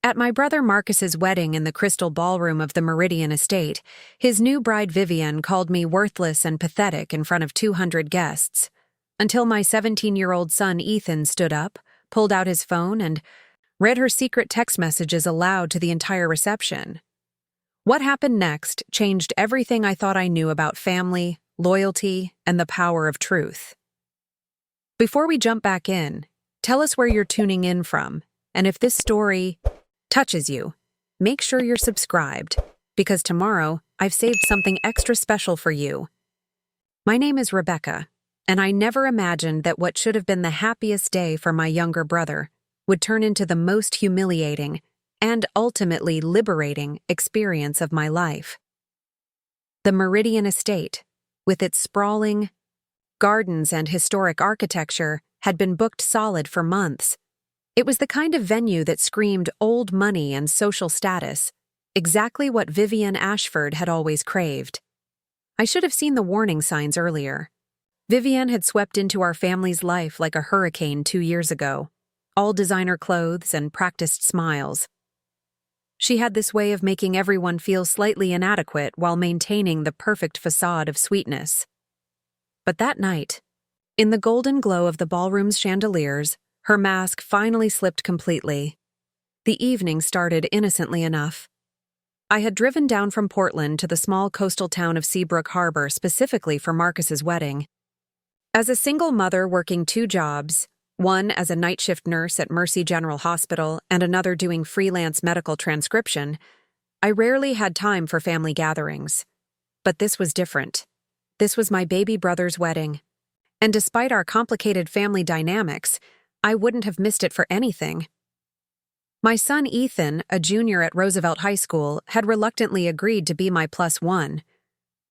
At my brother Marcus's wedding in the Crystal Ballroom of the Meridian Estate, his new bride Vivienne called me worthless and pathetic in front of 200 guests, until my 17-year-old son Ethan stood up, pulled out his phone, and read her secret text messages aloud to the entire reception. What happened next changed everything I thought I knew about family, loyalty, and the power of truth. Before we jump back in, tell us where you're tuning in from, and if this story touches you, make sure you're subscribed, because tomorrow I've saved something extra special for you. My name is Rebecca, and I never imagined that what should have been the happiest day for my younger brother would turn into the most humiliating and ultimately liberating experience of my life. The Meridian Estate, with its sprawling gardens and historic architecture, had been booked solid for months. It was the kind of venue that screamed old money and social status, exactly what Vivienne Ashford had always craved. I should have seen the warning signs earlier. Vivienne had swept into our family's life like a hurricane 2 years ago, all designer clothes and practiced smiles. She had this way of making everyone feel slightly inadequate while maintaining the perfect facade of sweetness. But that night, in the golden glow of the ballroom's chandeliers, her mask finally slipped completely. The evening started innocently enough. I had driven down from Portland to the small coastal town of Seabrook Harbor specifically for Marcus's wedding. As a single mother working 2 jobs, one as a night shift nurse at Mercy General Hospital and another doing freelance medical transcription, I rarely had time for family gatherings. But this was different. This was my baby brother's wedding. And despite our complicated family dynamics, I wouldn't have missed it for anything. My son Ethan, a junior at Roosevelt High School, had reluctantly agreed to be my +1.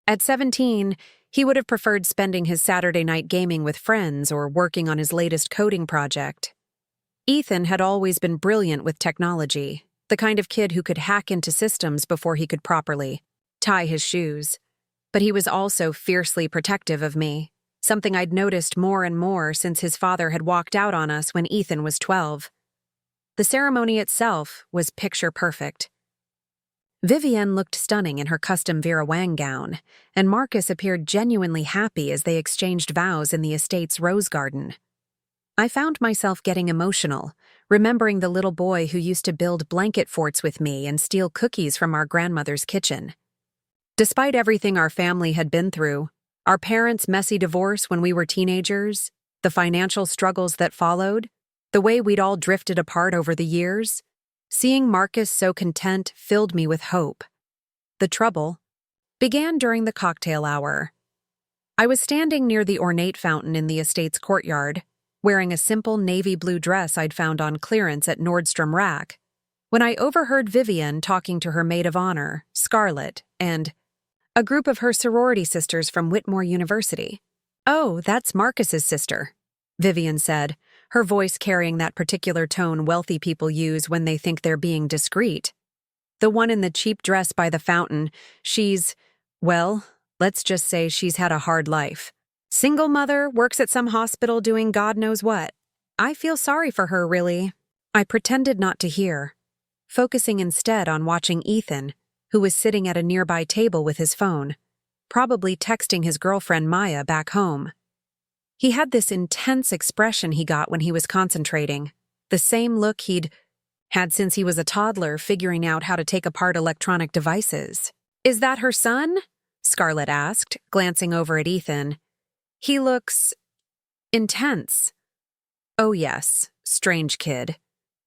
At 17, he would have preferred spending his Saturday night gaming with friends or working on his latest coding project. Ethan had always been brilliant with technology, the kind of kid who could hack into systems before he could properly tie his shoes. But he was also fiercely protective of me, something I'd noticed more and more since his father had walked out on us when Ethan was 12. The ceremony itself was picture perfect. Vivienne looked stunning in her custom Vera Wang gown, and Marcus appeared genuinely happy as they exchanged vows in the estate's rose garden. I found myself getting emotional, remembering the little boy who used to build blanket forts with me and steal cookies from our grandmother's kitchen. Despite everything our family had been through, our parents' messy divorce when we were teenagers, the financial struggles that followed, the way we'd all drifted apart over the years, seeing Marcus so content filled me with hope. The trouble began during the cocktail hour. I was standing near the ornate fountain in the estate's courtyard, wearing a simple navy blue dress I'd found on clearance at Nordstrom Rack, when I overheard Vivienne talking to her maid of honor, Scarlett, and a group of her sorority sisters from Whitmore University. "Oh, that's Marcus's sister," Vivienne said, her voice carrying that particular tone wealthy people use when they think they're being discreet. "The one in the cheap dress by the fountain, well, let's just say she's had a hard life. Single mother, works at some hospital doing God knows what. I feel sorry for her, really." I pretended not to hear, focusing instead on watching Ethan, who was sitting at a nearby table with his phone, probably texting his girlfriend Maya back home. He had this intense expression he got when he was concentrating, the same look he'd had since he was a toddler figuring out how to take apart electronic devices. "Is that her son?" Scarlett asked, glancing over at Ethan. "He looks intense." "Oh yes, strange kid,"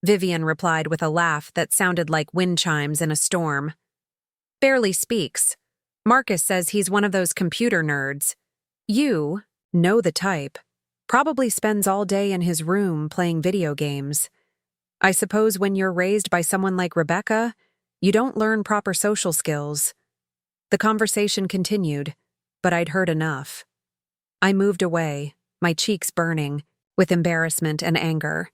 Vivienne replied with a laugh that sounded like wind chimes in a storm. "Barely speaks. Marcus says he's one of those computer nerds. You know the type. Probably spends all day in his room playing video games. I suppose when you're raised by someone like Rebecca, you don't learn proper social skills." The conversation continued, but I'd heard enough. I moved away, my cheeks burning, with embarrassment and anger.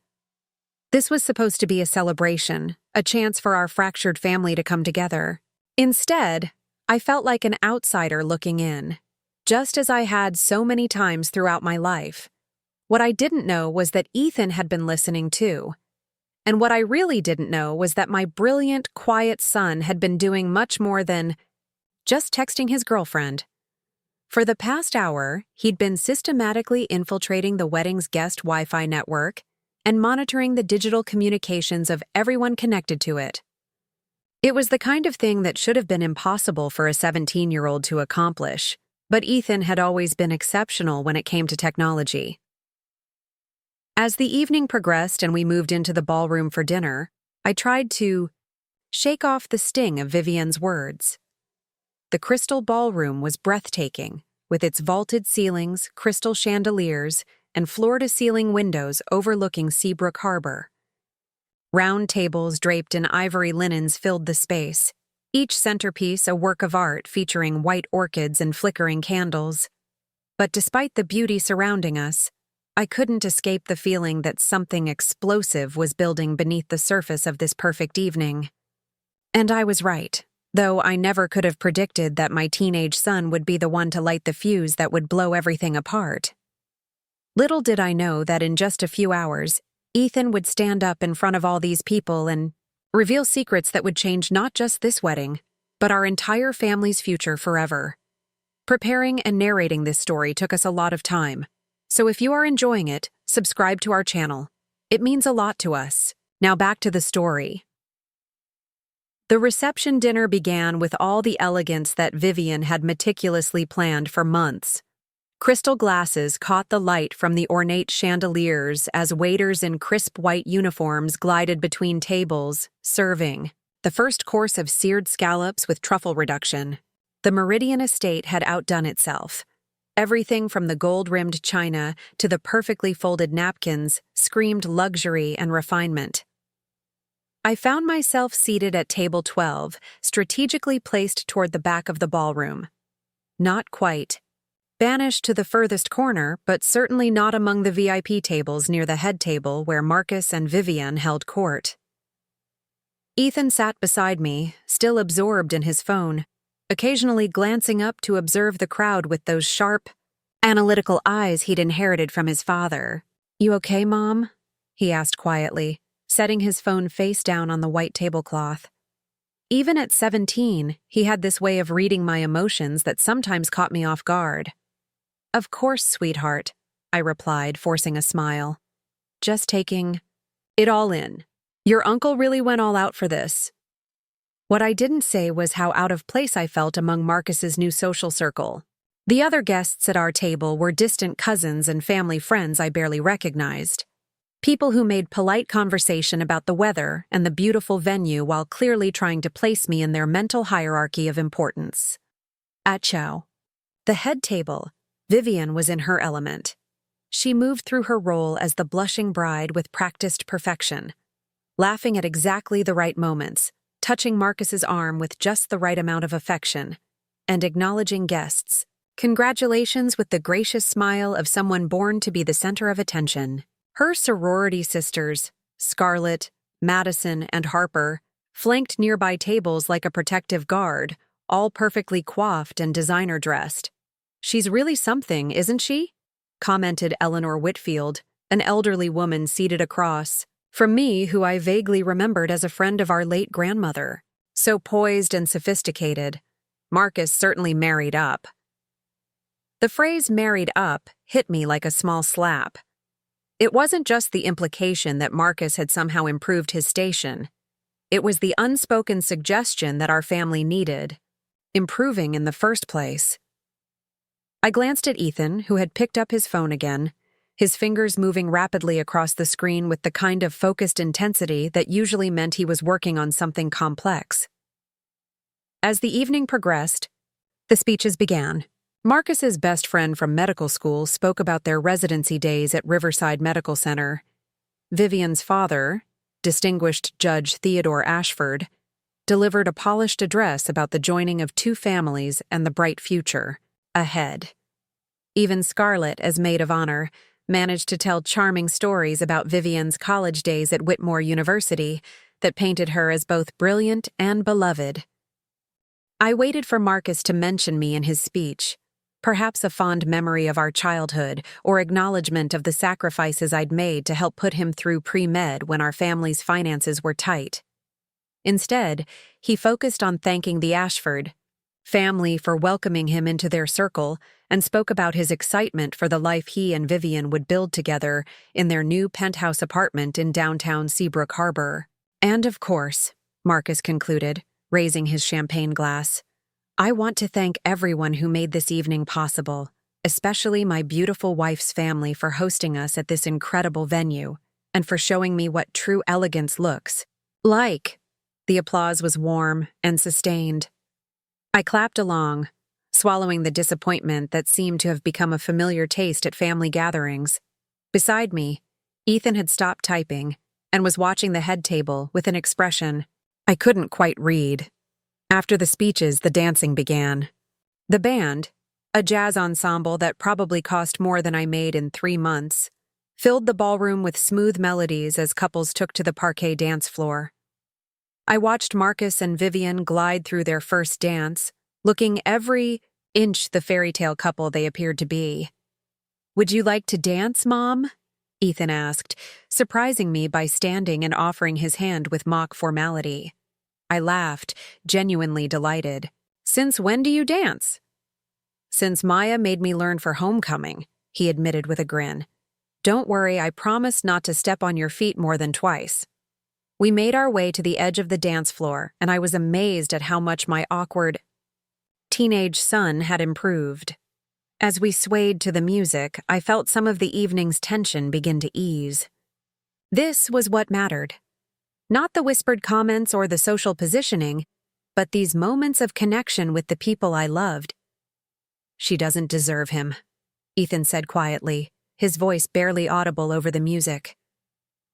This was supposed to be a celebration, a chance for our fractured family to come together. Instead, I felt like an outsider looking in, just as I had so many times throughout my life. What I didn't know was that Ethan had been listening too. And what I really didn't know was that my brilliant, quiet son had been doing much more than just texting his girlfriend. For the past hour, he'd been systematically infiltrating the wedding's guest Wi-Fi network and monitoring the digital communications of everyone connected to it. It was the kind of thing that should have been impossible for a 17-year-old to accomplish, but Ethan had always been exceptional when it came to technology. As the evening progressed and we moved into the ballroom for dinner, I tried to shake off the sting of Vivienne's words. The Crystal Ballroom was breathtaking, with its vaulted ceilings, crystal chandeliers, and floor-to-ceiling windows overlooking Seabrook Harbor. Round tables draped in ivory linens filled the space, each centerpiece a work of art featuring white orchids and flickering candles. But despite the beauty surrounding us, I couldn't escape the feeling that something explosive was building beneath the surface of this perfect evening. And I was right, though I never could have predicted that my teenage son would be the one to light the fuse that would blow everything apart. Little did I know that in just a few hours, Ethan would stand up in front of all these people and reveal secrets that would change not just this wedding, but our entire family's future forever. Preparing and narrating this story took us a lot of time. So if you are enjoying it, subscribe to our channel. It means a lot to us. Now back to the story. The reception dinner began with all the elegance that Vivienne had meticulously planned for months. Crystal glasses caught the light from the ornate chandeliers as waiters in crisp white uniforms glided between tables, serving the first course of seared scallops with truffle reduction. The Meridian Estate had outdone itself. Everything from the gold-rimmed china to the perfectly folded napkins screamed luxury and refinement. I found myself seated at table 12, strategically placed toward the back of the ballroom. Not quite. Banished to the furthest corner, but certainly not among the VIP tables near the head table where Marcus and Vivienne held court. Ethan sat beside me, still absorbed in his phone, occasionally glancing up to observe the crowd with those sharp, analytical eyes he'd inherited from his father. "You okay, Mom?" he asked quietly, setting his phone face down on the white tablecloth. Even at 17, he had this way of reading my emotions that sometimes caught me off guard. "Of course, sweetheart," I replied, forcing a smile. "Just taking it all in. Your uncle really went all out for this." What I didn't say was how out of place I felt among Marcus's new social circle. The other guests at our table were distant cousins and family friends I barely recognized. People who made polite conversation about the weather and the beautiful venue while clearly trying to place me in their mental hierarchy of importance. At Chow, the head table, Vivienne was in her element. She moved through her role as the blushing bride with practiced perfection, laughing at exactly the right moments, touching Marcus's arm with just the right amount of affection, and acknowledging guests. Congratulations with the gracious smile of someone born to be the center of attention. Her sorority sisters, Scarlett, Madison, and Harper, flanked nearby tables like a protective guard, all perfectly coiffed and designer-dressed. "She's really something, isn't she?" commented Eleanor Whitfield, an elderly woman seated across from me who I vaguely remembered as a friend of our late grandmother. So poised and sophisticated. Marcus certainly married up. The phrase "married up" hit me like a small slap. It wasn't just the implication that Marcus had somehow improved his station. It was the unspoken suggestion that our family needed improving in the first place. I glanced at Ethan, who had picked up his phone again, his fingers moving rapidly across the screen with the kind of focused intensity that usually meant he was working on something complex. As the evening progressed, the speeches began. Marcus's best friend from medical school spoke about their residency days at Riverside Medical Center. Vivienne's father, distinguished Judge Theodore Ashford, delivered a polished address about the joining of two families and the bright future ahead. Even Scarlett, as maid of honor, managed to tell charming stories about Vivienne's college days at Whitmore University that painted her as both brilliant and beloved. I waited for Marcus to mention me in his speech, Perhaps a fond memory of our childhood or acknowledgement of the sacrifices I'd made to help put him through pre-med when our family's finances were tight. Instead, he focused on thanking the Ashford family for welcoming him into their circle and spoke about his excitement for the life he and Vivienne would build together in their new penthouse apartment in downtown Seabrook Harbor. And of course, Marcus concluded, raising his champagne glass, I want to thank everyone who made this evening possible, especially my beautiful wife's family for hosting us at this incredible venue and for showing me what true elegance looks like. The applause was warm and sustained. I clapped along, swallowing the disappointment that seemed to have become a familiar taste at family gatherings. Beside me, Ethan had stopped typing and was watching the head table with an expression I couldn't quite read. After the speeches, the dancing began. The band, a jazz ensemble that probably cost more than I made in 3 months, filled the ballroom with smooth melodies as couples took to the parquet dance floor. I watched Marcus and Vivienne glide through their first dance, looking every inch the fairy tale couple they appeared to be. Would you like to dance, Mom? Ethan asked, surprising me by standing and offering his hand with mock formality. I laughed, genuinely delighted. Since when do you dance? Since Maya made me learn for homecoming, he admitted with a grin. Don't worry, I promise not to step on your feet more than twice. We made our way to the edge of the dance floor, and I was amazed at how much my awkward teenage son had improved. As we swayed to the music, I felt some of the evening's tension begin to ease. This was what mattered. Not the whispered comments or the social positioning, but these moments of connection with the people I loved. She doesn't deserve him, Ethan said quietly, his voice barely audible over the music.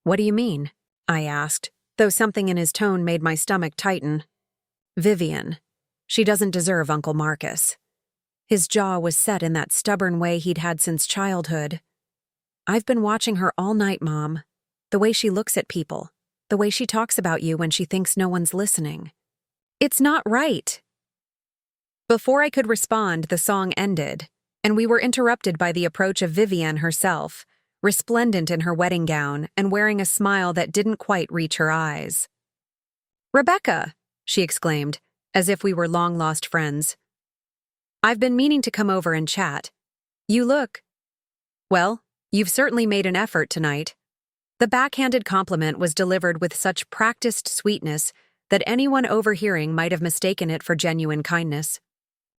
What do you mean? I asked, though something in his tone made my stomach tighten. Vivienne. She doesn't deserve Uncle Marcus. His jaw was set in that stubborn way he'd had since childhood. I've been watching her all night, Mom. The way she looks at people. The way she talks about you when she thinks no one's listening. It's not right. Before I could respond, the song ended, and we were interrupted by the approach of Vivienne herself, resplendent in her wedding gown and wearing a smile that didn't quite reach her eyes. Rebecca, she exclaimed, as if we were long-lost friends. I've been meaning to come over and chat. You look. Well, you've certainly made an effort tonight. The backhanded compliment was delivered with such practiced sweetness that anyone overhearing might have mistaken it for genuine kindness.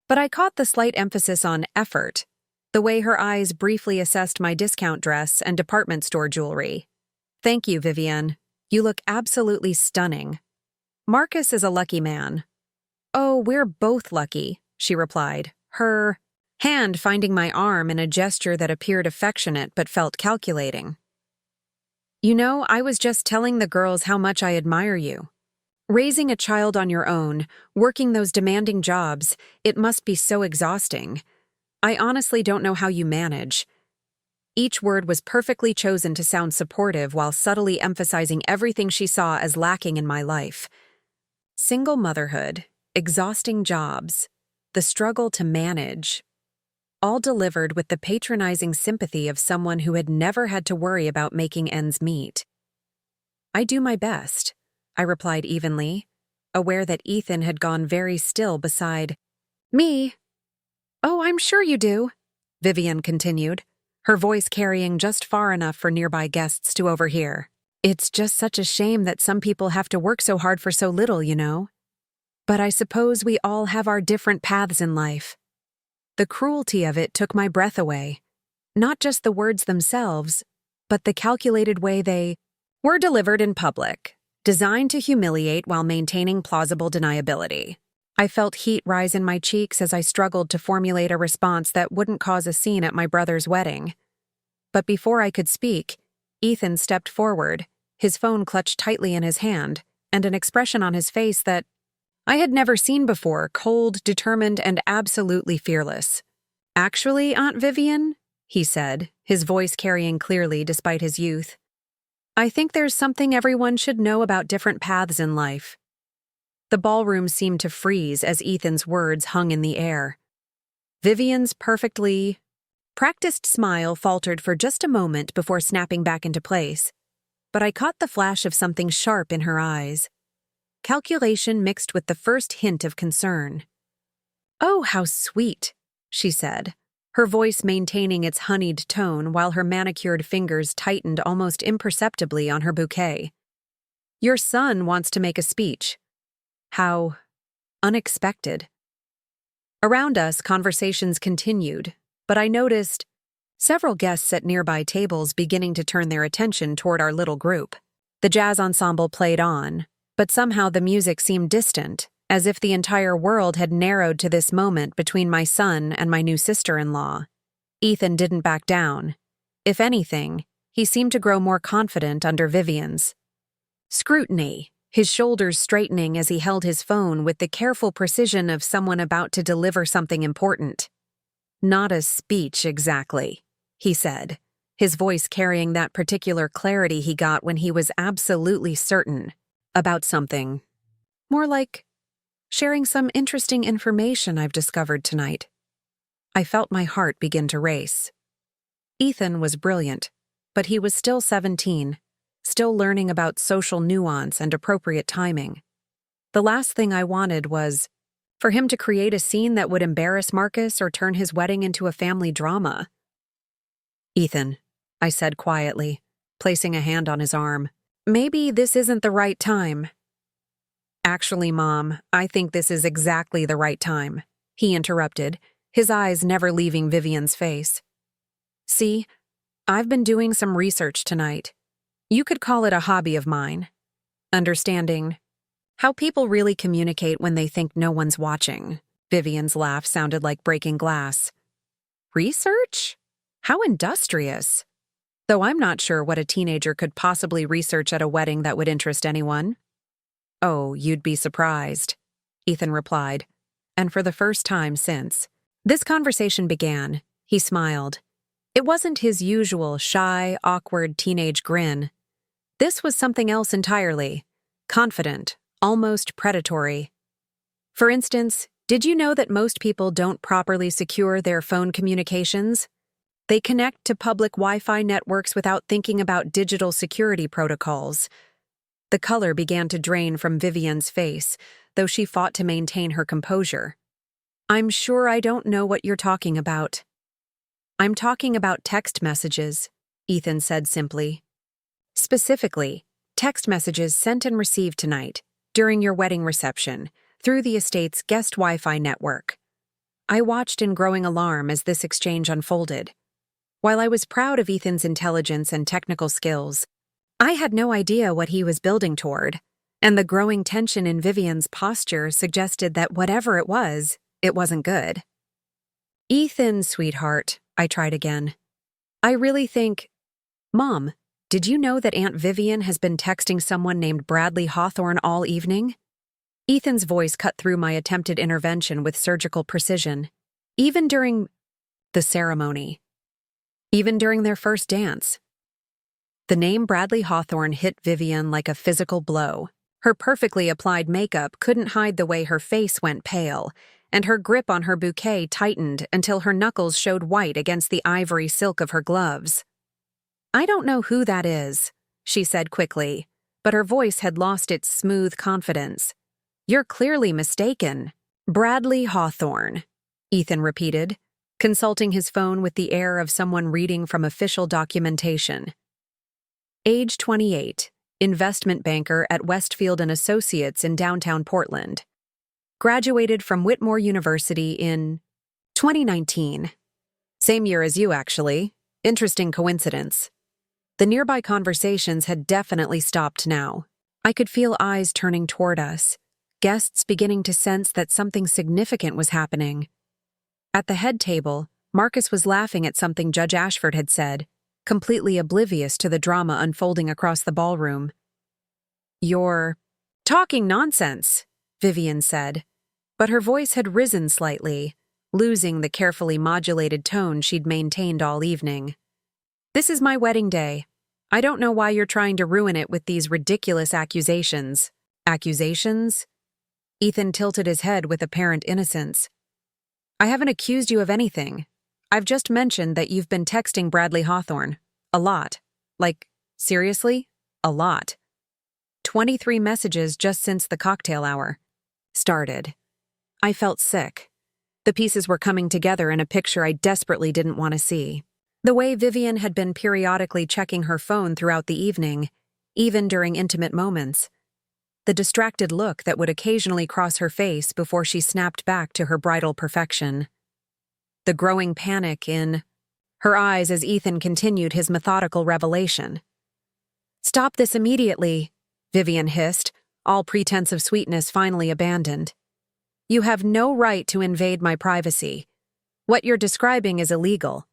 But I caught the slight emphasis on effort, the way her eyes briefly assessed my discount dress and department store jewelry. Thank you, Vivienne. You look absolutely stunning. Marcus is a lucky man. Oh, we're both lucky, she replied, her hand finding my arm in a gesture that appeared affectionate but felt calculating. You know, I was just telling the girls how much I admire you. Raising a child on your own, working those demanding jobs, it must be so exhausting. I honestly don't know how you manage. Each word was perfectly chosen to sound supportive while subtly emphasizing everything she saw as lacking in my life. Single motherhood, exhausting jobs, the struggle to manage, all delivered with the patronizing sympathy of someone who had never had to worry about making ends meet. I do my best, I replied evenly, aware that Ethan had gone very still beside me. Oh, I'm sure you do, Vivienne continued, her voice carrying just far enough for nearby guests to overhear. It's just such a shame that some people have to work so hard for so little, you know. But I suppose we all have our different paths in life. The cruelty of it took my breath away. Not just the words themselves, but the calculated way they were delivered in public, designed to humiliate while maintaining plausible deniability. I felt heat rise in my cheeks as I struggled to formulate a response that wouldn't cause a scene at my brother's wedding. But before I could speak, Ethan stepped forward, his phone clutched tightly in his hand, and an expression on his face that I had never seen before, cold, determined, and absolutely fearless. Actually, Aunt Vivienne, he said, his voice carrying clearly despite his youth, I think there's something everyone should know about different paths in life. The ballroom seemed to freeze as Ethan's words hung in the air. Vivienne's perfectly practiced smile faltered for just a moment before snapping back into place, but I caught the flash of something sharp in her eyes. Calculation mixed with the first hint of concern. "Oh, how sweet," she said, her voice maintaining its honeyed tone while her manicured fingers tightened almost imperceptibly on her bouquet. "Your son wants to make a speech. How unexpected." Around us, conversations continued, but I noticed several guests at nearby tables beginning to turn their attention toward our little group. The jazz ensemble played on, but somehow the music seemed distant, as if the entire world had narrowed to this moment between my son and my new sister-in-law. Ethan didn't back down. If anything, he seemed to grow more confident under Vivienne's scrutiny, his shoulders straightening as he held his phone with the careful precision of someone about to deliver something important. "Not a speech exactly," he said, his voice carrying that particular clarity he got when he was absolutely certain about something. "More like sharing some interesting information I've discovered tonight." I felt my heart begin to race. Ethan was brilliant, but he was still 17, still learning about social nuance and appropriate timing. The last thing I wanted was for him to create a scene that would embarrass Marcus or turn his wedding into a family drama. "Ethan," I said quietly, placing a hand on his arm, "maybe this isn't the right time." "Actually, Mom, I think this is exactly the right time," he interrupted, his eyes never leaving Vivienne's face. "See, I've been doing some research tonight. You could call it a hobby of mine. Understanding how people really communicate when they think no one's watching." Vivienne's laugh sounded like breaking glass. "Research? How industrious. Though I'm not sure what a teenager could possibly research at a wedding that would interest anyone." "Oh, you'd be surprised," Ethan replied. And for the first time since this conversation began, he smiled. It wasn't his usual shy, awkward teenage grin. This was something else entirely. Confident, almost predatory. "For instance, did you know that most people don't properly secure their phone communications? They connect to public Wi-Fi networks without thinking about digital security protocols." The color began to drain from Vivienne's face, though she fought to maintain her composure. "I'm sure I don't know what you're talking about." "I'm talking about text messages," Ethan said simply. "Specifically, text messages sent and received tonight, during your wedding reception, through the estate's guest Wi-Fi network." I watched in growing alarm as this exchange unfolded. While I was proud of Ethan's intelligence and technical skills, I had no idea what he was building toward, and the growing tension in Vivienne's posture suggested that whatever it wasn't good. "Ethan, sweetheart," I tried again. "I really think—" "Mom, did you know that Aunt Vivienne has been texting someone named Bradley Hawthorne all evening?" Ethan's voice cut through my attempted intervention with surgical precision. "Even during the ceremony. Even during their first dance." The name Bradley Hawthorne hit Vivienne like a physical blow. Her perfectly applied makeup couldn't hide the way her face went pale, and her grip on her bouquet tightened until her knuckles showed white against the ivory silk of her gloves. "I don't know who that is," she said quickly, but her voice had lost its smooth confidence. "You're clearly mistaken." "Bradley Hawthorne," Ethan repeated, consulting his phone with the air of someone reading from official documentation. "Age 28, investment banker at Westfield and Associates in downtown Portland. Graduated from Whitmore University in 2019. Same year as you, actually. Interesting coincidence." The nearby conversations had definitely stopped now. I could feel eyes turning toward us, guests beginning to sense that something significant was happening. At the head table, Marcus was laughing at something Judge Ashford had said, completely oblivious to the drama unfolding across the ballroom. "You're talking nonsense," Vivienne said, but her voice had risen slightly, losing the carefully modulated tone she'd maintained all evening. "This is my wedding day. I don't know why you're trying to ruin it with these ridiculous accusations." "Accusations?" Ethan tilted his head with apparent innocence. I haven't accused you of anything. I've just mentioned that you've been texting Bradley Hawthorne. A lot. Like, seriously? A lot. 23 messages just since the cocktail hour started. I felt sick. The pieces were coming together in a picture I desperately didn't want to see. The way Vivienne had been periodically checking her phone throughout the evening, even during intimate moments. The distracted look that would occasionally cross her face before she snapped back to her bridal perfection. The growing panic in her eyes as Ethan continued his methodical revelation. "Stop this immediately," Vivienne hissed, all pretense of sweetness finally abandoned. "You have no right to invade my privacy. What you're describing is illegal."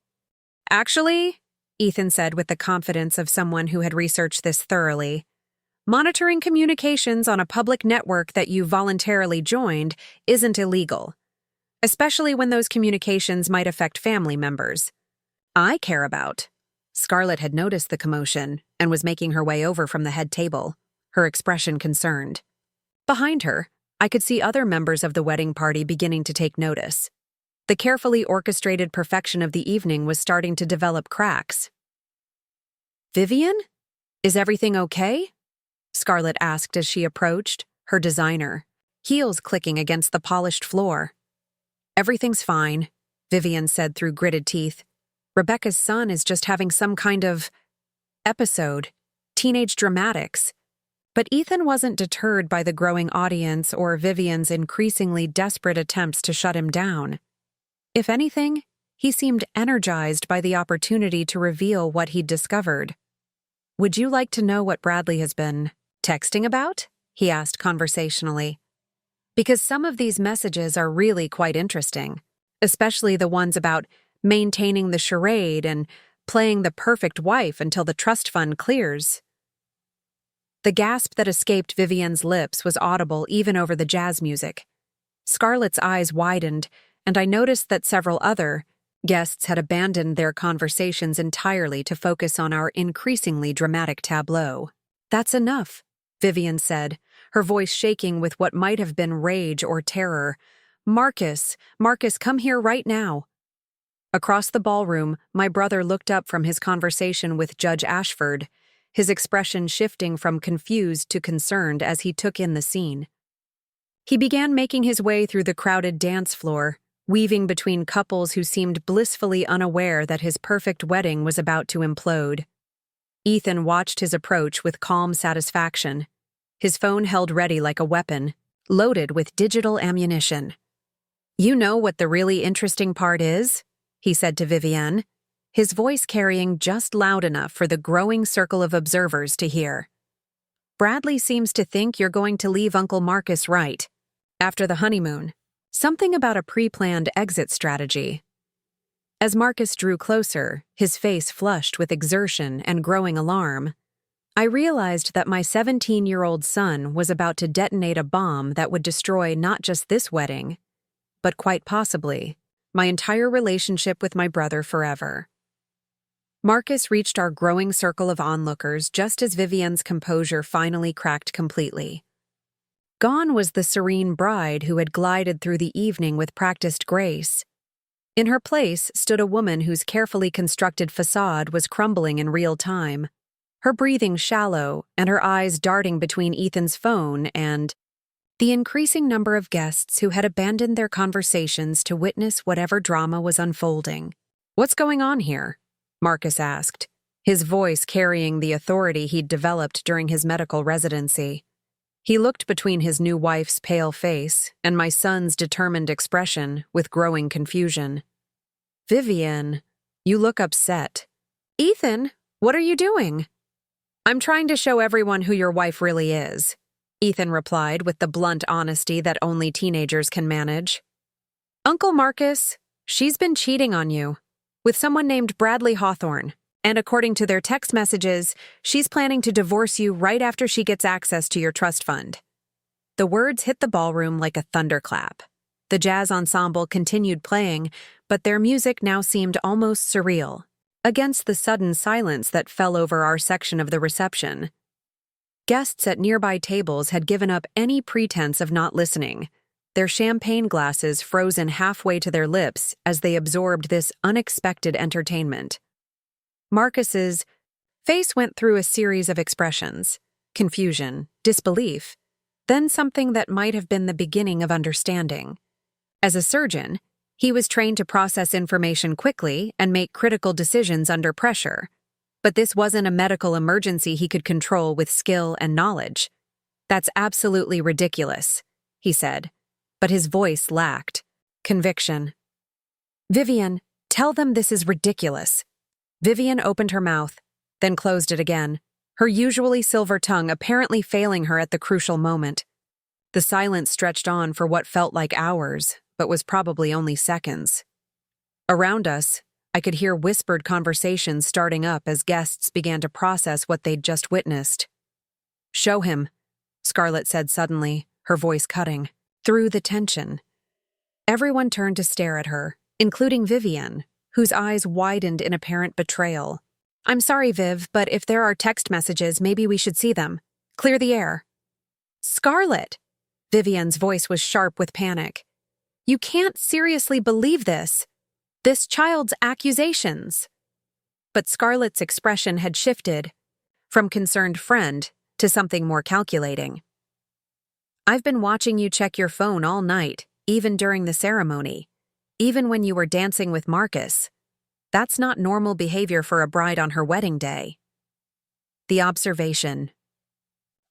"Actually," Ethan said with the confidence of someone who had researched this thoroughly, "monitoring communications on a public network that you voluntarily joined isn't illegal, especially when those communications might affect family members. I care about." Scarlett had noticed the commotion and was making her way over from the head table, her expression concerned. Behind her, I could see other members of the wedding party beginning to take notice. The carefully orchestrated perfection of the evening was starting to develop cracks. "Vivienne? Is everything okay?" Scarlett asked as she approached, her designer, heels clicking against the polished floor. "Everything's fine," Vivienne said through gritted teeth. "Rebecca's son is just having some kind of episode, teenage dramatics." But Ethan wasn't deterred by the growing audience or Vivienne's increasingly desperate attempts to shut him down. If anything, he seemed energized by the opportunity to reveal what he'd discovered. "Would you like to know what Bradley has been texting about?" he asked conversationally. "Because some of these messages are really quite interesting, especially the ones about maintaining the charade and playing the perfect wife until the trust fund clears." The gasp that escaped Vivienne's lips was audible even over the jazz music. Scarlett's eyes widened, and I noticed that several other guests had abandoned their conversations entirely to focus on our increasingly dramatic tableau. "That's enough," Vivienne said, her voice shaking with what might have been rage or terror. Marcus, come here right now." Across the ballroom, my brother looked up from his conversation with Judge Ashford, his expression shifting from confused to concerned as he took in the scene. He began making his way through the crowded dance floor, weaving between couples who seemed blissfully unaware that his perfect wedding was about to implode. Ethan watched his approach with calm satisfaction, his phone held ready like a weapon, loaded with digital ammunition. "You know what the really interesting part is?" he said to Vivienne, his voice carrying just loud enough for the growing circle of observers to hear. "Bradley seems to think you're going to leave Uncle Marcus right. After the honeymoon. Something about a pre-planned exit strategy." As Marcus drew closer, his face flushed with exertion and growing alarm, I realized that my 17-year-old son was about to detonate a bomb that would destroy not just this wedding, but quite possibly my entire relationship with my brother forever. Marcus reached our growing circle of onlookers just as Vivienne's composure finally cracked completely. Gone was the serene bride who had glided through the evening with practiced grace. In her place stood a woman whose carefully constructed facade was crumbling in real time, her breathing shallow and her eyes darting between Ethan's phone and the increasing number of guests who had abandoned their conversations to witness whatever drama was unfolding. "What's going on here?" Marcus asked, his voice carrying the authority he'd developed during his medical residency. He looked between his new wife's pale face and my son's determined expression with growing confusion. "Vivienne, you look upset." "Ethan, what are you doing?" "I'm trying to show everyone who your wife really is," Ethan replied with the blunt honesty that only teenagers can manage. "Uncle Marcus, she's been cheating on you with someone named Bradley Hawthorne, and according to their text messages, she's planning to divorce you right after she gets access to your trust fund." The words hit the ballroom like a thunderclap. The jazz ensemble continued playing, but their music now seemed almost surreal, against the sudden silence that fell over our section of the reception. Guests at nearby tables had given up any pretense of not listening, their champagne glasses frozen halfway to their lips as they absorbed this unexpected entertainment. Marcus's face went through a series of expressions: confusion, disbelief, then something that might have been the beginning of understanding. As a surgeon, he was trained to process information quickly and make critical decisions under pressure. But this wasn't a medical emergency he could control with skill and knowledge. "That's absolutely ridiculous," he said, but his voice lacked conviction. "Vivienne, tell them this is ridiculous." Vivienne opened her mouth, then closed it again, her usually silver tongue apparently failing her at the crucial moment. The silence stretched on for what felt like hours, but was probably only seconds. Around us, I could hear whispered conversations starting up as guests began to process what they'd just witnessed. "Show him," Scarlett said suddenly, her voice cutting through the tension. Everyone turned to stare at her, including Vivienne, whose eyes widened in apparent betrayal. "I'm sorry, Viv, but if there are text messages, maybe we should see them. Clear the air." "Scarlett!" Vivienne's voice was sharp with panic. "You can't seriously believe this. This child's accusations." But Scarlett's expression had shifted from concerned friend to something more calculating. "I've been watching you check your phone all night, even during the ceremony, even when you were dancing with Marcus. That's not normal behavior for a bride on her wedding day." The observation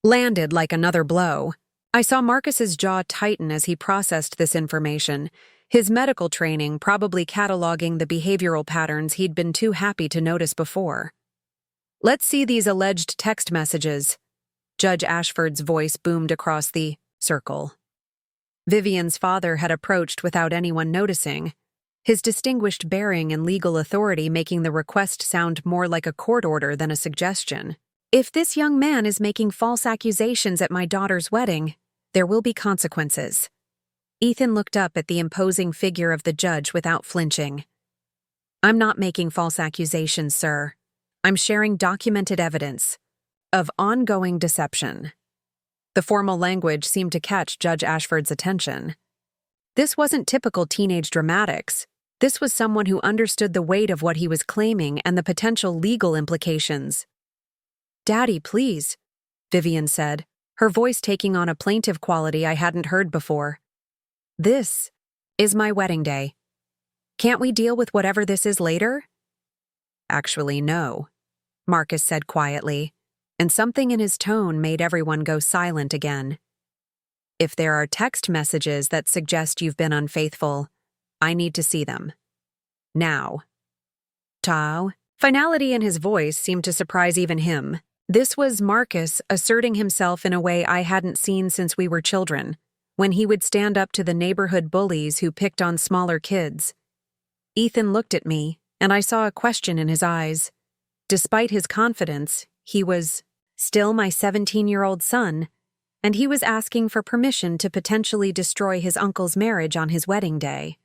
landed like another blow. I saw Marcus's jaw tighten as he processed this information, his medical training probably cataloging the behavioral patterns he'd been too happy to notice before. "Let's see these alleged text messages." Judge Ashford's voice boomed across the circle. Vivienne's father had approached without anyone noticing, his distinguished bearing and legal authority making the request sound more like a court order than a suggestion. "If this young man is making false accusations at my daughter's wedding, there will be consequences." Ethan looked up at the imposing figure of the judge without flinching. "I'm not making false accusations, sir. I'm sharing documented evidence of ongoing deception." The formal language seemed to catch Judge Ashford's attention. This wasn't typical teenage dramatics. This was someone who understood the weight of what he was claiming and the potential legal implications. "Daddy, please," Vivienne said, her voice taking on a plaintive quality I hadn't heard before. "This is my wedding day. Can't we deal with whatever this is later?" "Actually, no," Marcus said quietly, and something in his tone made everyone go silent again. "If there are text messages that suggest you've been unfaithful, I need to see them. Now." Tao. Finality in his voice seemed to surprise even him. This was Marcus asserting himself in a way I hadn't seen since we were children, when he would stand up to the neighborhood bullies who picked on smaller kids. Ethan looked at me, and I saw a question in his eyes. Despite his confidence, he was still my 17-year-old son, and he was asking for permission to potentially destroy his uncle's marriage on his wedding day.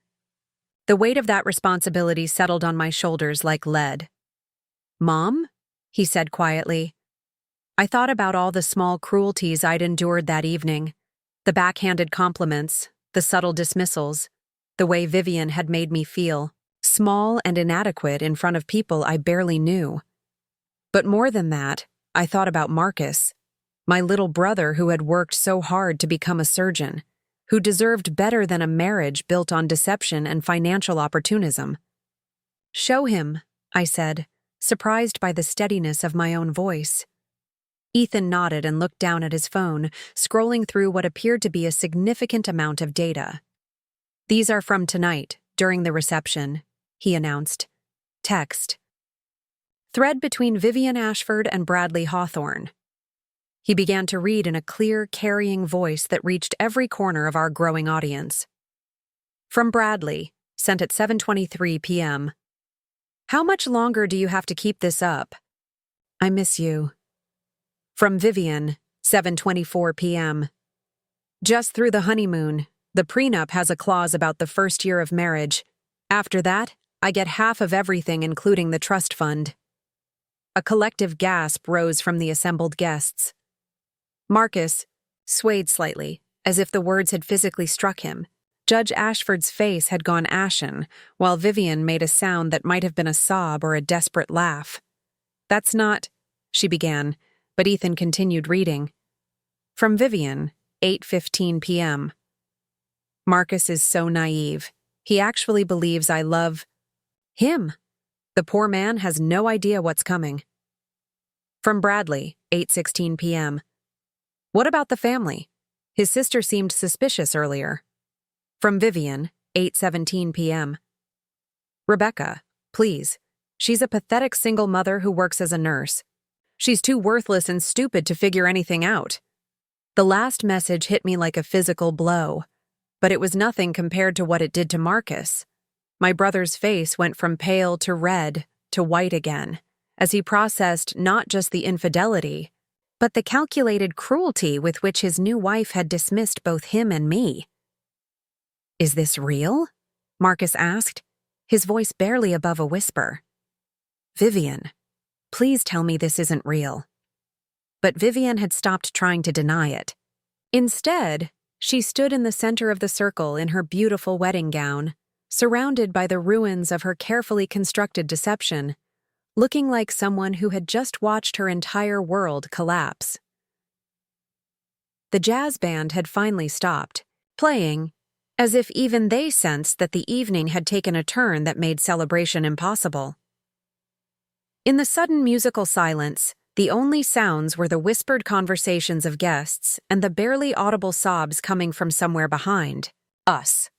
The weight of that responsibility settled on my shoulders like lead. "Mom?" he said quietly. I thought about all the small cruelties I'd endured that evening, the backhanded compliments, the subtle dismissals, the way Vivienne had made me feel, small and inadequate in front of people I barely knew. But more than that, I thought about Marcus, my little brother who had worked so hard to become a surgeon, who deserved better than a marriage built on deception and financial opportunism. "Show him," I said, surprised by the steadiness of my own voice. Ethan nodded and looked down at his phone, scrolling through what appeared to be a significant amount of data. "These are from tonight, during the reception," he announced. Text. "Thread between Vivienne Ashford and Bradley Hawthorne." He began to read in a clear, carrying voice that reached every corner of our growing audience. "From Bradley, sent at 7:23 p.m. How much longer do you have to keep this up? I miss you. From Vivienne, 7:24 p.m. Just through the honeymoon. The prenup has a clause about the first year of marriage. After that, I get half of everything, including the trust fund." A collective gasp rose from the assembled guests. Marcus swayed slightly, as if the words had physically struck him. Judge Ashford's face had gone ashen, while Vivienne made a sound that might have been a sob or a desperate laugh. "That's not," she began, but Ethan continued reading. From Vivienne, 8:15 p.m. "Marcus is so naive. He actually believes I love him. The poor man has no idea what's coming." From Bradley, 8:16 p.m. "What about the family? His sister seemed suspicious earlier." From Vivienne, 8:17 p.m. "Rebecca, please. She's a pathetic single mother who works as a nurse. She's too worthless and stupid to figure anything out." The last message hit me like a physical blow, but it was nothing compared to what it did to Marcus. My brother's face went from pale to red to white again, as he processed not just the infidelity, but the calculated cruelty with which his new wife had dismissed both him and me. "Is this real?" Marcus asked, his voice barely above a whisper. "Vivienne, please tell me this isn't real." But Vivienne had stopped trying to deny it. Instead, she stood in the center of the circle in her beautiful wedding gown, surrounded by the ruins of her carefully constructed deception, looking like someone who had just watched her entire world collapse. The jazz band had finally stopped, playing, as if even they sensed that the evening had taken a turn that made celebration impossible. In the sudden musical silence, the only sounds were the whispered conversations of guests and the barely audible sobs coming from somewhere behind us.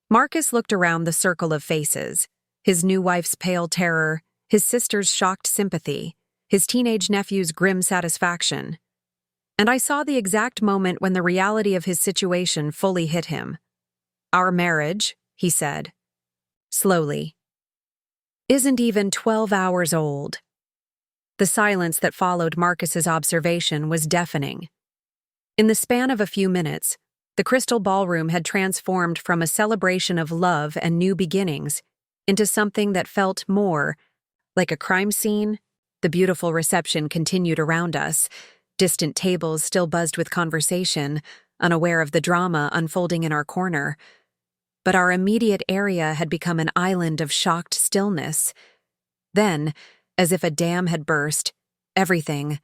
Marcus looked around the circle of faces, his new wife's pale terror, his sister's shocked sympathy, his teenage nephew's grim satisfaction. And I saw the exact moment when the reality of his situation fully hit him. "Our marriage," he said, slowly, "isn't even 12 hours old." The silence that followed Marcus's observation was deafening. In the span of a few minutes, the Crystal Ballroom had transformed from a celebration of love and new beginnings into something that felt more like a crime scene. The beautiful reception continued around us. Distant tables still buzzed with conversation, unaware of the drama unfolding in our corner. But our immediate area had become an island of shocked stillness. Then, as if a dam had burst, everything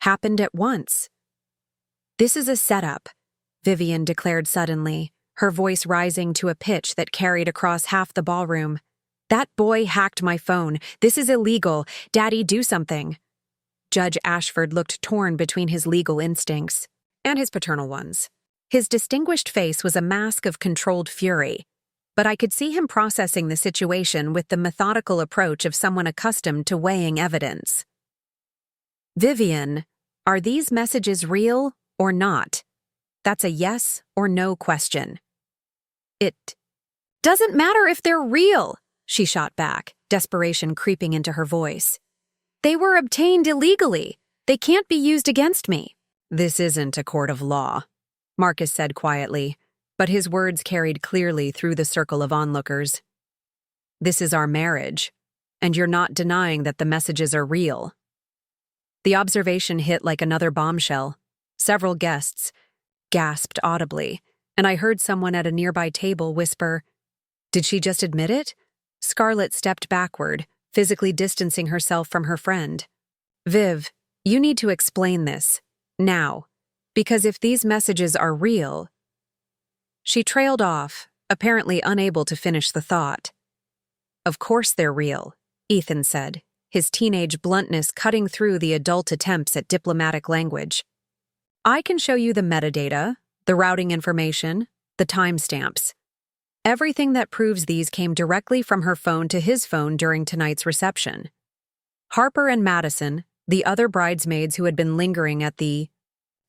happened at once. "This is a setup," Vivienne declared suddenly, her voice rising to a pitch that carried across half the ballroom. "That boy hacked my phone. This is illegal. Daddy, do something." Judge Ashford looked torn between his legal instincts and his paternal ones. His distinguished face was a mask of controlled fury, but I could see him processing the situation with the methodical approach of someone accustomed to weighing evidence. "Vivienne, are these messages real or not? That's a yes or no question." "It doesn't matter if they're real," she shot back, desperation creeping into her voice. "They were obtained illegally. They can't be used against me." "This isn't a court of law," Marcus said quietly, but his words carried clearly through the circle of onlookers. "This is our marriage, and you're not denying that the messages are real." The observation hit like another bombshell. Several guests gasped audibly, and I heard someone at a nearby table whisper, "Did she just admit it?" Scarlett stepped backward, physically distancing herself from her friend. "Viv, you need to explain this, now, because if these messages are real—" She trailed off, apparently unable to finish the thought. "Of course they're real," Ethan said, his teenage bluntness cutting through the adult attempts at diplomatic language. "I can show you the metadata, the routing information, the timestamps. Everything that proves these came directly from her phone to his phone during tonight's reception. Harper and Madison, the other bridesmaids who had been lingering at the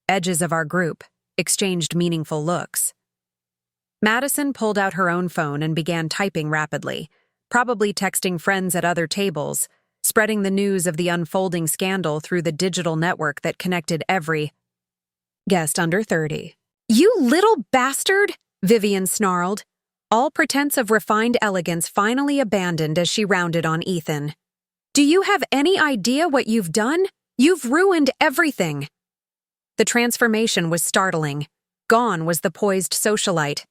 edges of our group, exchanged meaningful looks. Madison pulled out her own phone and began typing rapidly, probably texting friends at other tables, spreading the news of the unfolding scandal through the digital network that connected every guest under 30. "You little bastard!" Vivienne snarled, all pretense of refined elegance finally abandoned as she rounded on Ethan. "Do you have any idea what you've done? You've ruined everything." The transformation was startling. Gone was the poised socialite,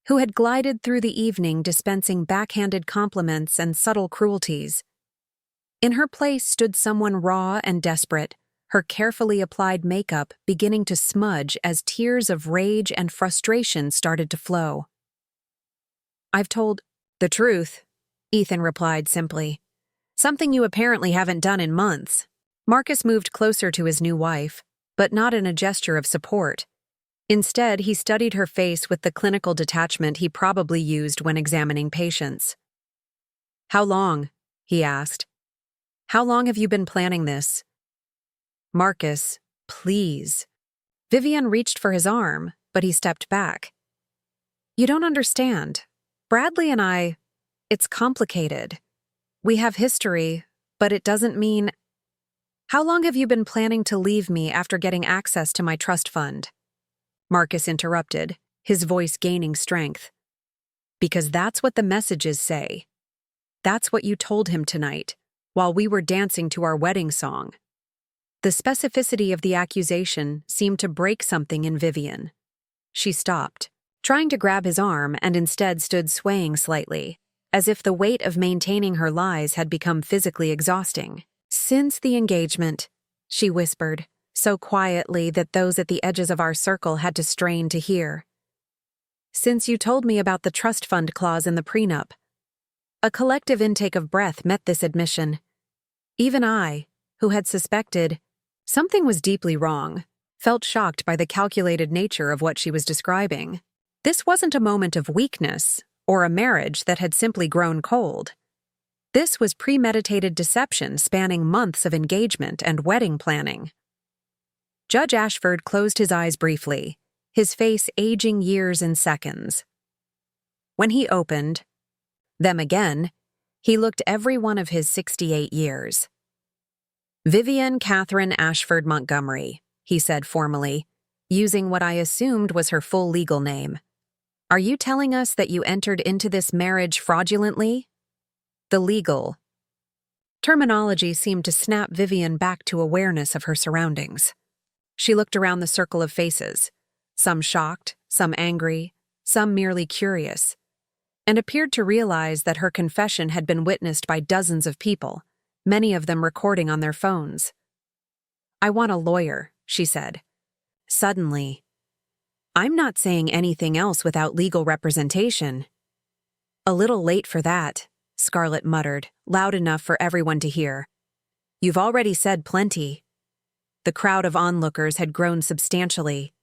who had glided through the evening dispensing backhanded compliments and subtle cruelties. In her place stood someone raw and desperate, her carefully applied makeup beginning to smudge as tears of rage and frustration started to flow. "I've told the truth," Ethan replied simply. "Something you apparently haven't done in months." Marcus moved closer to his new wife, but not in a gesture of support. Instead, he studied her face with the clinical detachment he probably used when examining patients. "How long?" he asked. "How long have you been planning this?" "Marcus, please." Vivienne reached for his arm, but he stepped back. "You don't understand. Bradley and I, it's complicated. We have history, but it doesn't mean—" "How long have you been planning to leave me after getting access to my trust fund?" Marcus interrupted, his voice gaining strength. "Because that's what the messages say. That's what you told him tonight, while we were dancing to our wedding song." The specificity of the accusation seemed to break something in Vivienne. She stopped, trying to grab his arm, and instead stood swaying slightly, as if the weight of maintaining her lies had become physically exhausting. "Since the engagement," she whispered, so quietly that those at the edges of our circle had to strain to hear. "Since you told me about the trust fund clause in the prenup." A collective intake of breath met this admission. Even I, who had suspected something was deeply wrong, felt shocked by the calculated nature of what she was describing. This wasn't a moment of weakness or a marriage that had simply grown cold. This was premeditated deception spanning months of engagement and wedding planning. Judge Ashford closed his eyes briefly, his face aging years in seconds. When he opened them again, he looked every one of his 68 years. "Vivienne Catherine Ashford Montgomery," he said formally, using what I assumed was her full legal name. "Are you telling us that you entered into this marriage fraudulently?" The legal terminology seemed to snap Vivienne back to awareness of her surroundings. She looked around the circle of faces, some shocked, some angry, some merely curious, and appeared to realize that her confession had been witnessed by dozens of people, many of them recording on their phones. "I want a lawyer," she said. Suddenly, "I'm not saying anything else without legal representation." "A little late for that," Scarlett muttered, loud enough for everyone to hear. "You've already said plenty." The crowd of onlookers had grown substantially.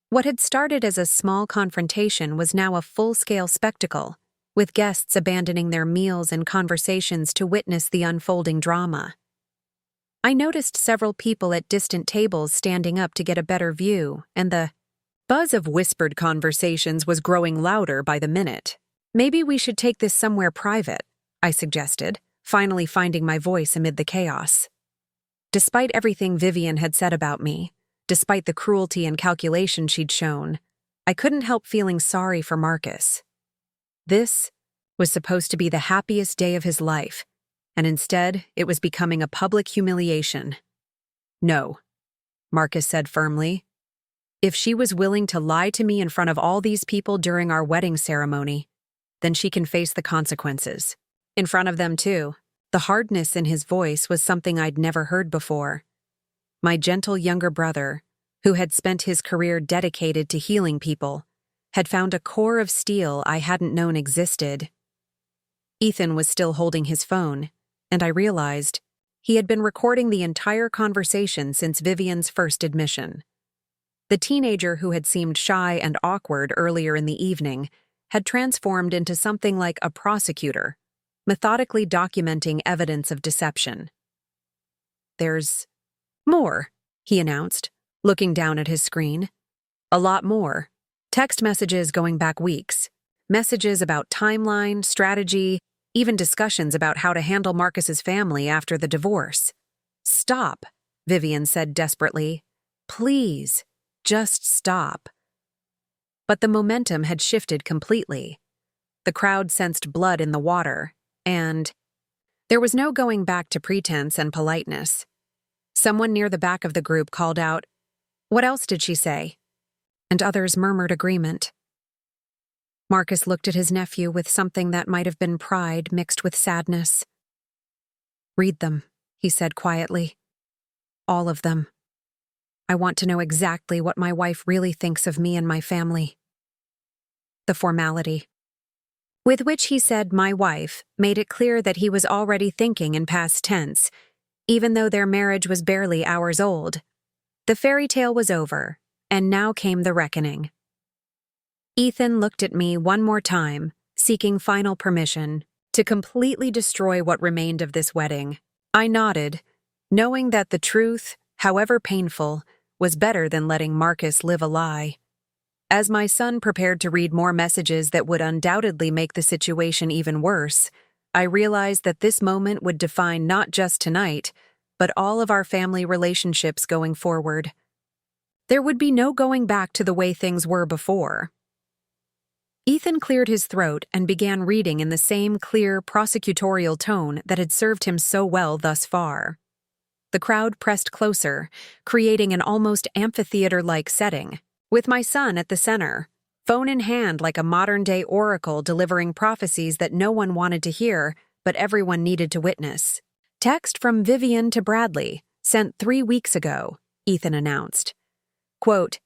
What had started as a small confrontation was now a full-scale spectacle, with guests abandoning their meals and conversations to witness the unfolding drama. I noticed several people at distant tables standing up to get a better view, and the buzz of whispered conversations was growing louder by the minute. "Maybe we should take this somewhere private," I suggested, finally finding my voice amid the chaos. Despite everything Vivienne had said about me, despite the cruelty and calculation she'd shown, I couldn't help feeling sorry for Marcus. This was supposed to be the happiest day of his life, and instead it was becoming a public humiliation. "No," Marcus said firmly. "If she was willing to lie to me in front of all these people during our wedding ceremony, then she can face the consequences. In front of them, too." The hardness in his voice was something I'd never heard before. My gentle younger brother, who had spent his career dedicated to healing people, had found a core of steel I hadn't known existed. Ethan was still holding his phone, and I realized he had been recording the entire conversation since Vivienne's first admission. The teenager who had seemed shy and awkward earlier in the evening had transformed into something like a prosecutor, methodically documenting evidence of deception. "There's more," he announced, looking down at his screen. "A lot more. Text messages going back weeks. Messages about timeline, strategy, even discussions about how to handle Marcus's family after the divorce." "Stop," Vivienne said desperately. "Please, just stop." But the momentum had shifted completely. The crowd sensed blood in the water, and there was no going back to pretense and politeness. Someone near the back of the group called out, "What else did she say?" and others murmured agreement. Marcus looked at his nephew with something that might have been pride mixed with sadness. "Read them," he said quietly. "All of them. I want to know exactly what my wife really thinks of me and my family." The formality with which he said "my wife" made it clear that he was already thinking in past tense, even though their marriage was barely hours old. The fairy tale was over, and now came the reckoning. Ethan looked at me one more time, seeking final permission to completely destroy what remained of this wedding. I nodded, knowing that the truth, however painful, was better than letting Marcus live a lie. As my son prepared to read more messages that would undoubtedly make the situation even worse, I realized that this moment would define not just tonight, but all of our family relationships going forward. There would be no going back to the way things were before. Ethan cleared his throat and began reading in the same clear, prosecutorial tone that had served him so well thus far. The crowd pressed closer, creating an almost amphitheater-like setting, with my son at the center, phone in hand like a modern-day oracle delivering prophecies that no one wanted to hear, but everyone needed to witness. "Text from Vivienne to Bradley, sent 3 weeks ago," Ethan announced. Quote,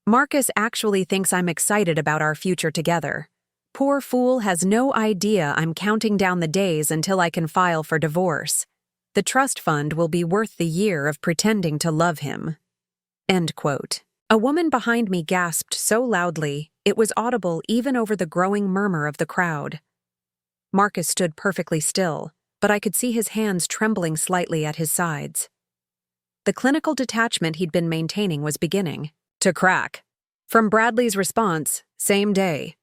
"Marcus actually thinks I'm excited about our future together. Poor fool has no idea I'm counting down the days until I can file for divorce. The trust fund will be worth the year of pretending to love him." End quote. A woman behind me gasped so loudly, it was audible even over the growing murmur of the crowd. Marcus stood perfectly still, but I could see his hands trembling slightly at his sides. The clinical detachment he'd been maintaining was beginning to crack. From Bradley's response, "Same day,"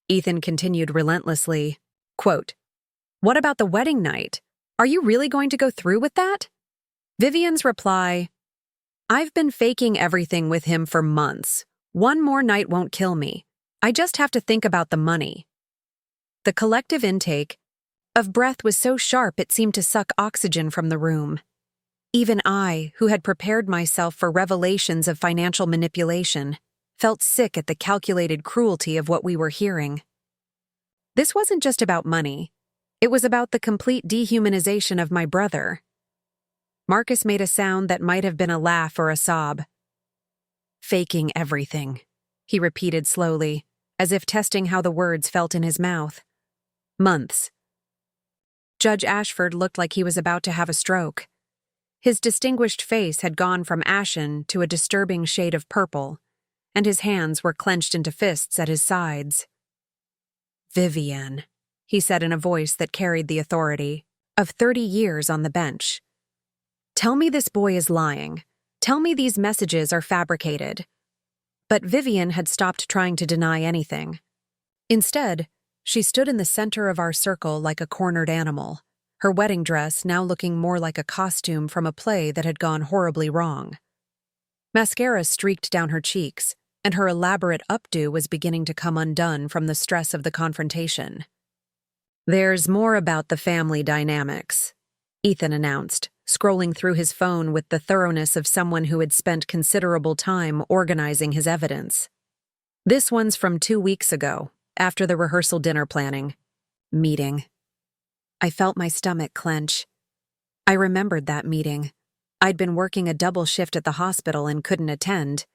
Ethan continued relentlessly, quote, "What about the wedding night? Are you really going to go through with that?" Vivienne's reply, "I've been faking everything with him for months. One more night won't kill me. I just have to think about the money." The collective intake of breath was so sharp it seemed to suck oxygen from the room. Even I, who had prepared myself for revelations of financial manipulation, felt sick at the calculated cruelty of what we were hearing. This wasn't just about money. It was about the complete dehumanization of my brother. Marcus made a sound that might have been a laugh or a sob. "Faking everything," he repeated slowly, as if testing how the words felt in his mouth. "Months." Judge Ashford looked like he was about to have a stroke. His distinguished face had gone from ashen to a disturbing shade of purple, and his hands were clenched into fists at his sides. "Vivienne," he said in a voice that carried the authority of 30 years on the bench. "Tell me this boy is lying. Tell me these messages are fabricated." But Vivienne had stopped trying to deny anything. Instead, she stood in the center of our circle like a cornered animal, her wedding dress now looking more like a costume from a play that had gone horribly wrong. Mascara streaked down her cheeks, and her elaborate updo was beginning to come undone from the stress of the confrontation. "There's more about the family dynamics," Ethan announced, scrolling through his phone with the thoroughness of someone who had spent considerable time organizing his evidence. "This one's from 2 weeks ago, after the rehearsal dinner planning meeting." I felt my stomach clench. I remembered that meeting. I'd been working a double shift at the hospital and couldn't attend,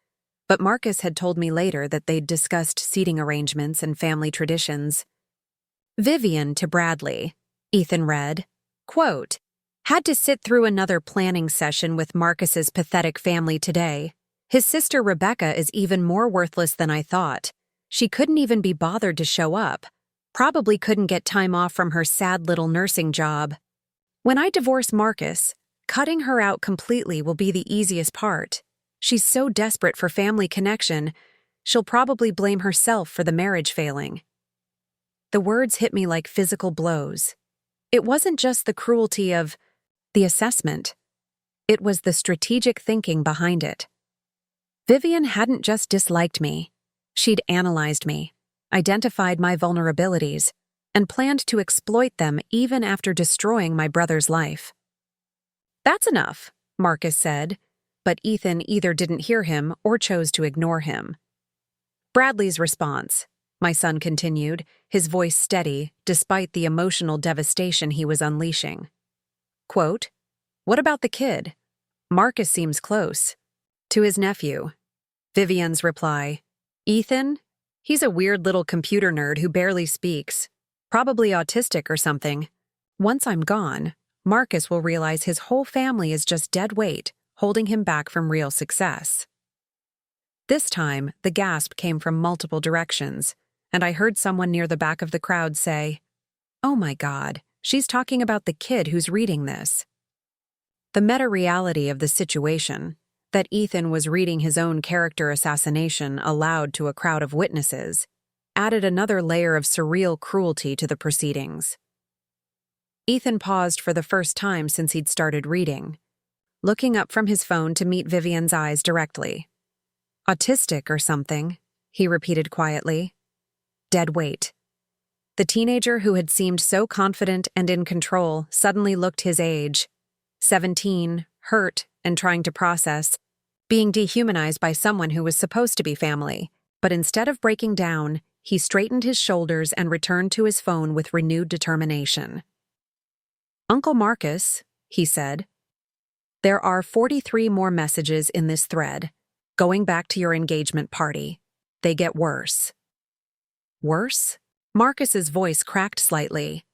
but Marcus had told me later that they'd discussed seating arrangements and family traditions. "Vivienne to Bradley," Ethan read, quote, "Had to sit through another planning session with Marcus's pathetic family today. His sister Rebecca is even more worthless than I thought. She couldn't even be bothered to show up. Probably couldn't get time off from her sad little nursing job. When I divorce Marcus, cutting her out completely will be the easiest part. She's so desperate for family connection, she'll probably blame herself for the marriage failing." The words hit me like physical blows. It wasn't just the cruelty of the assessment. It was the strategic thinking behind it. Vivienne hadn't just disliked me. She'd analyzed me, identified my vulnerabilities, and planned to exploit them even after destroying my brother's life. "That's enough," Marcus said, but Ethan either didn't hear him or chose to ignore him. Bradley's response, my son continued, his voice steady despite the emotional devastation he was unleashing. Quote, "What about the kid? Marcus seems close." To his nephew, Vivienne's reply, "Ethan? He's a weird little computer nerd who barely speaks. Probably autistic or something. Once I'm gone, Marcus will realize his whole family is just dead weight, holding him back from real success." This time, the gasp came from multiple directions, and I heard someone near the back of the crowd say, "Oh my God, she's talking about the kid who's reading this." The meta-reality of the situation, that Ethan was reading his own character assassination aloud to a crowd of witnesses, added another layer of surreal cruelty to the proceedings. Ethan paused for the first time since he'd started reading, looking up from his phone to meet Vivienne's eyes directly. "Autistic or something," he repeated quietly. Dead weight. The teenager who had seemed so confident and in control suddenly looked his age, 17, hurt and trying to process, being dehumanized by someone who was supposed to be family. But instead of breaking down, he straightened his shoulders and returned to his phone with renewed determination. "Uncle Marcus," he said, "there are 43 more messages in this thread. Going back to your engagement party. They get worse." Worse? Marcus's voice cracked slightly.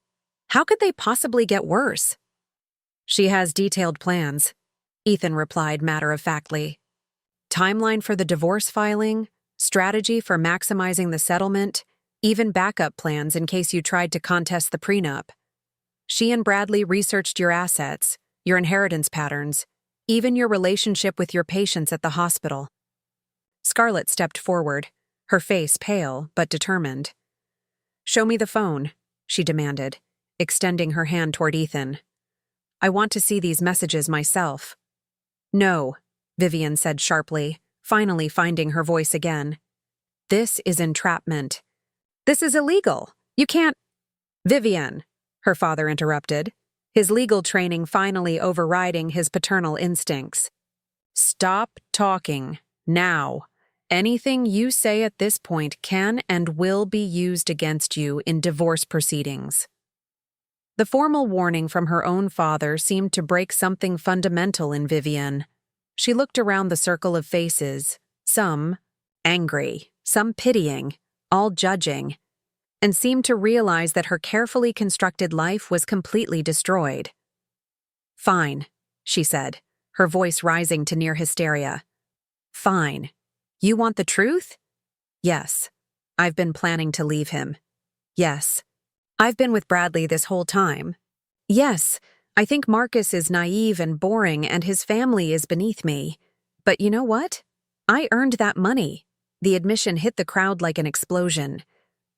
How could they possibly get worse? "She has detailed plans," Ethan replied matter-of-factly. "Timeline for the divorce filing, strategy for maximizing the settlement, even backup plans in case you tried to contest the prenup. She and Bradley researched your assets, your inheritance patterns, even your relationship with your patients at the hospital." Scarlett stepped forward, her face pale but determined. "Show me the phone," she demanded, extending her hand toward Ethan. "I want to see these messages myself." "No," Vivienne said sharply, finally finding her voice again. "This is entrapment. This is illegal. You can't—" "Vivienne," her father interrupted, his legal training finally overriding his paternal instincts. "Stop talking, now. Anything you say at this point can and will be used against you in divorce proceedings." The formal warning from her own father seemed to break something fundamental in Vivienne. She looked around the circle of faces, some angry, some pitying, all judging, and seemed to realize that her carefully constructed life was completely destroyed. "Fine," she said, her voice rising to near hysteria. "Fine. You want the truth? Yes. I've been planning to leave him. Yes. I've been with Bradley this whole time. Yes. I think Marcus is naive and boring and his family is beneath me. But you know what? I earned that money." The admission hit the crowd like an explosion.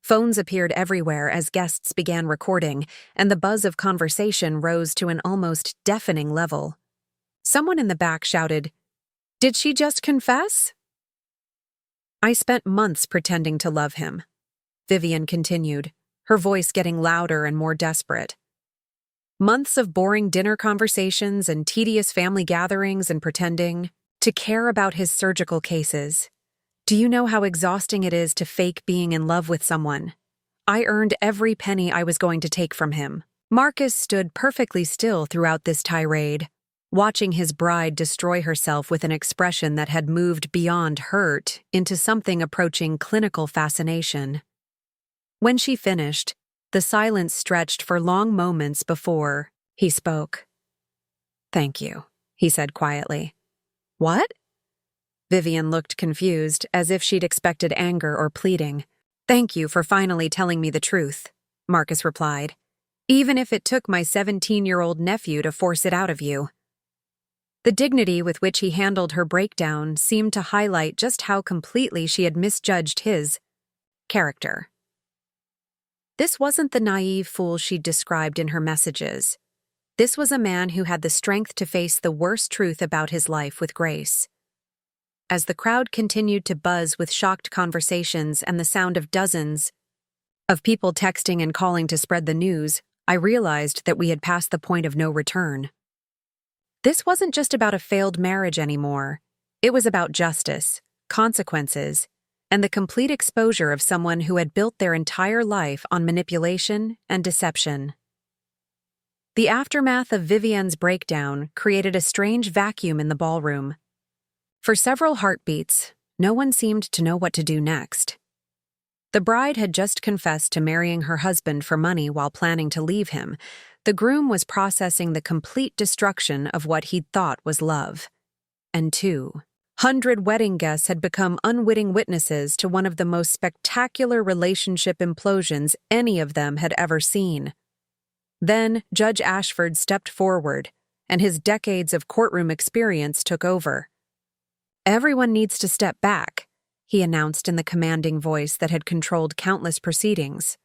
Phones appeared everywhere as guests began recording, and the buzz of conversation rose to an almost deafening level. Someone in the back shouted, "Did she just confess?" "I spent months pretending to love him," Vivienne continued, her voice getting louder and more desperate. "Months of boring dinner conversations and tedious family gatherings and pretending to care about his surgical cases. Do you know how exhausting it is to fake being in love with someone? I earned every penny I was going to take from him." Marcus stood perfectly still throughout this tirade, watching his bride destroy herself with an expression that had moved beyond hurt into something approaching clinical fascination. When she finished, the silence stretched for long moments before he spoke. "Thank you," he said quietly. "What?" Vivienne looked confused, as if she'd expected anger or pleading. "Thank you for finally telling me the truth," Marcus replied, "even if it took my 17-year-old nephew to force it out of you." The dignity with which he handled her breakdown seemed to highlight just how completely she had misjudged his character. This wasn't the naive fool she'd described in her messages. This was a man who had the strength to face the worst truth about his life with grace. As the crowd continued to buzz with shocked conversations and the sound of dozens of people texting and calling to spread the news, I realized that we had passed the point of no return. This wasn't just about a failed marriage anymore. It was about justice, consequences, and the complete exposure of someone who had built their entire life on manipulation and deception. The aftermath of Vivienne's breakdown created a strange vacuum in the ballroom. For several heartbeats, no one seemed to know what to do next. The bride had just confessed to marrying her husband for money while planning to leave him. The groom was processing the complete destruction of what he'd thought was love. And 200 wedding guests had become unwitting witnesses to one of the most spectacular relationship implosions any of them had ever seen. Then Judge Ashford stepped forward, and his decades of courtroom experience took over. "Everyone needs to step back," he announced in the commanding voice that had controlled countless proceedings.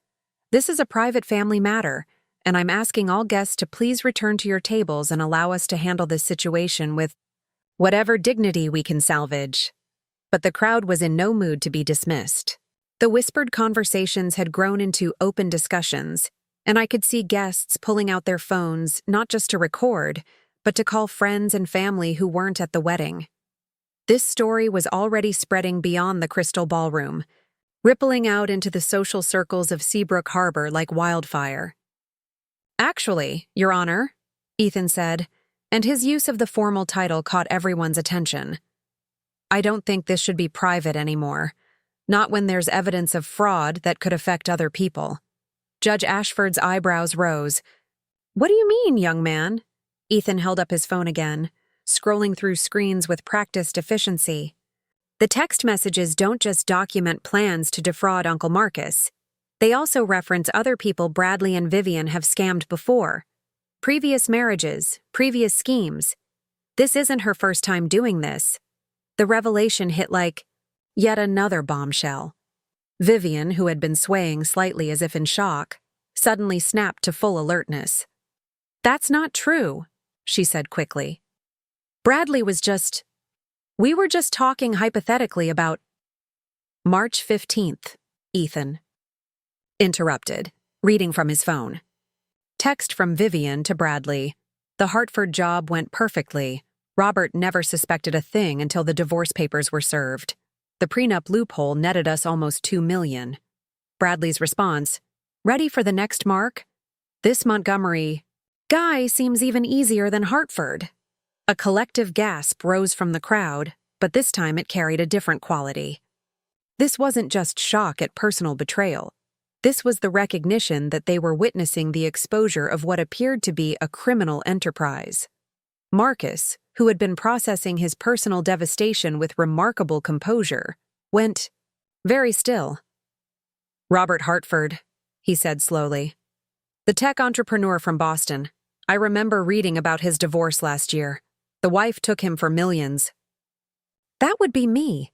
"This is a private family matter, and I'm asking all guests to please return to your tables and allow us to handle this situation with whatever dignity we can salvage." But the crowd was in no mood to be dismissed. The whispered conversations had grown into open discussions, and I could see guests pulling out their phones not just to record, but to call friends and family who weren't at the wedding. This story was already spreading beyond the Crystal Ballroom, rippling out into the social circles of Seabrook Harbor like wildfire. "Actually, Your Honor," Ethan said, and his use of the formal title caught everyone's attention. "I don't think this should be private anymore, not when there's evidence of fraud that could affect other people." Judge Ashford's eyebrows rose. "What do you mean, young man?" Ethan held up his phone again, scrolling through screens with practiced efficiency. "The text messages don't just document plans to defraud Uncle Marcus. They also reference other people Bradley and Vivienne have scammed before. Previous marriages, previous schemes. This isn't her first time doing this." The revelation hit like yet another bombshell. Vivienne, who had been swaying slightly as if in shock, suddenly snapped to full alertness. "That's not true," she said quickly. "Bradley was we were just talking hypothetically about—" "March 15th, Ethan interrupted, reading from his phone. Text from Vivienne to Bradley. "The Hartford job went perfectly. Robert never suspected a thing until the divorce papers were served. The prenup loophole netted us almost $2 million. Bradley's response, "Ready for the next mark? This Montgomery guy seems even easier than Hartford." A collective gasp rose from the crowd, but this time it carried a different quality. This wasn't just shock at personal betrayal. This was the recognition that they were witnessing the exposure of what appeared to be a criminal enterprise. Marcus, who had been processing his personal devastation with remarkable composure, went very still. "Robert Hartford," he said slowly. "The tech entrepreneur from Boston. I remember reading about his divorce last year. The wife took him for millions." "That would be me,"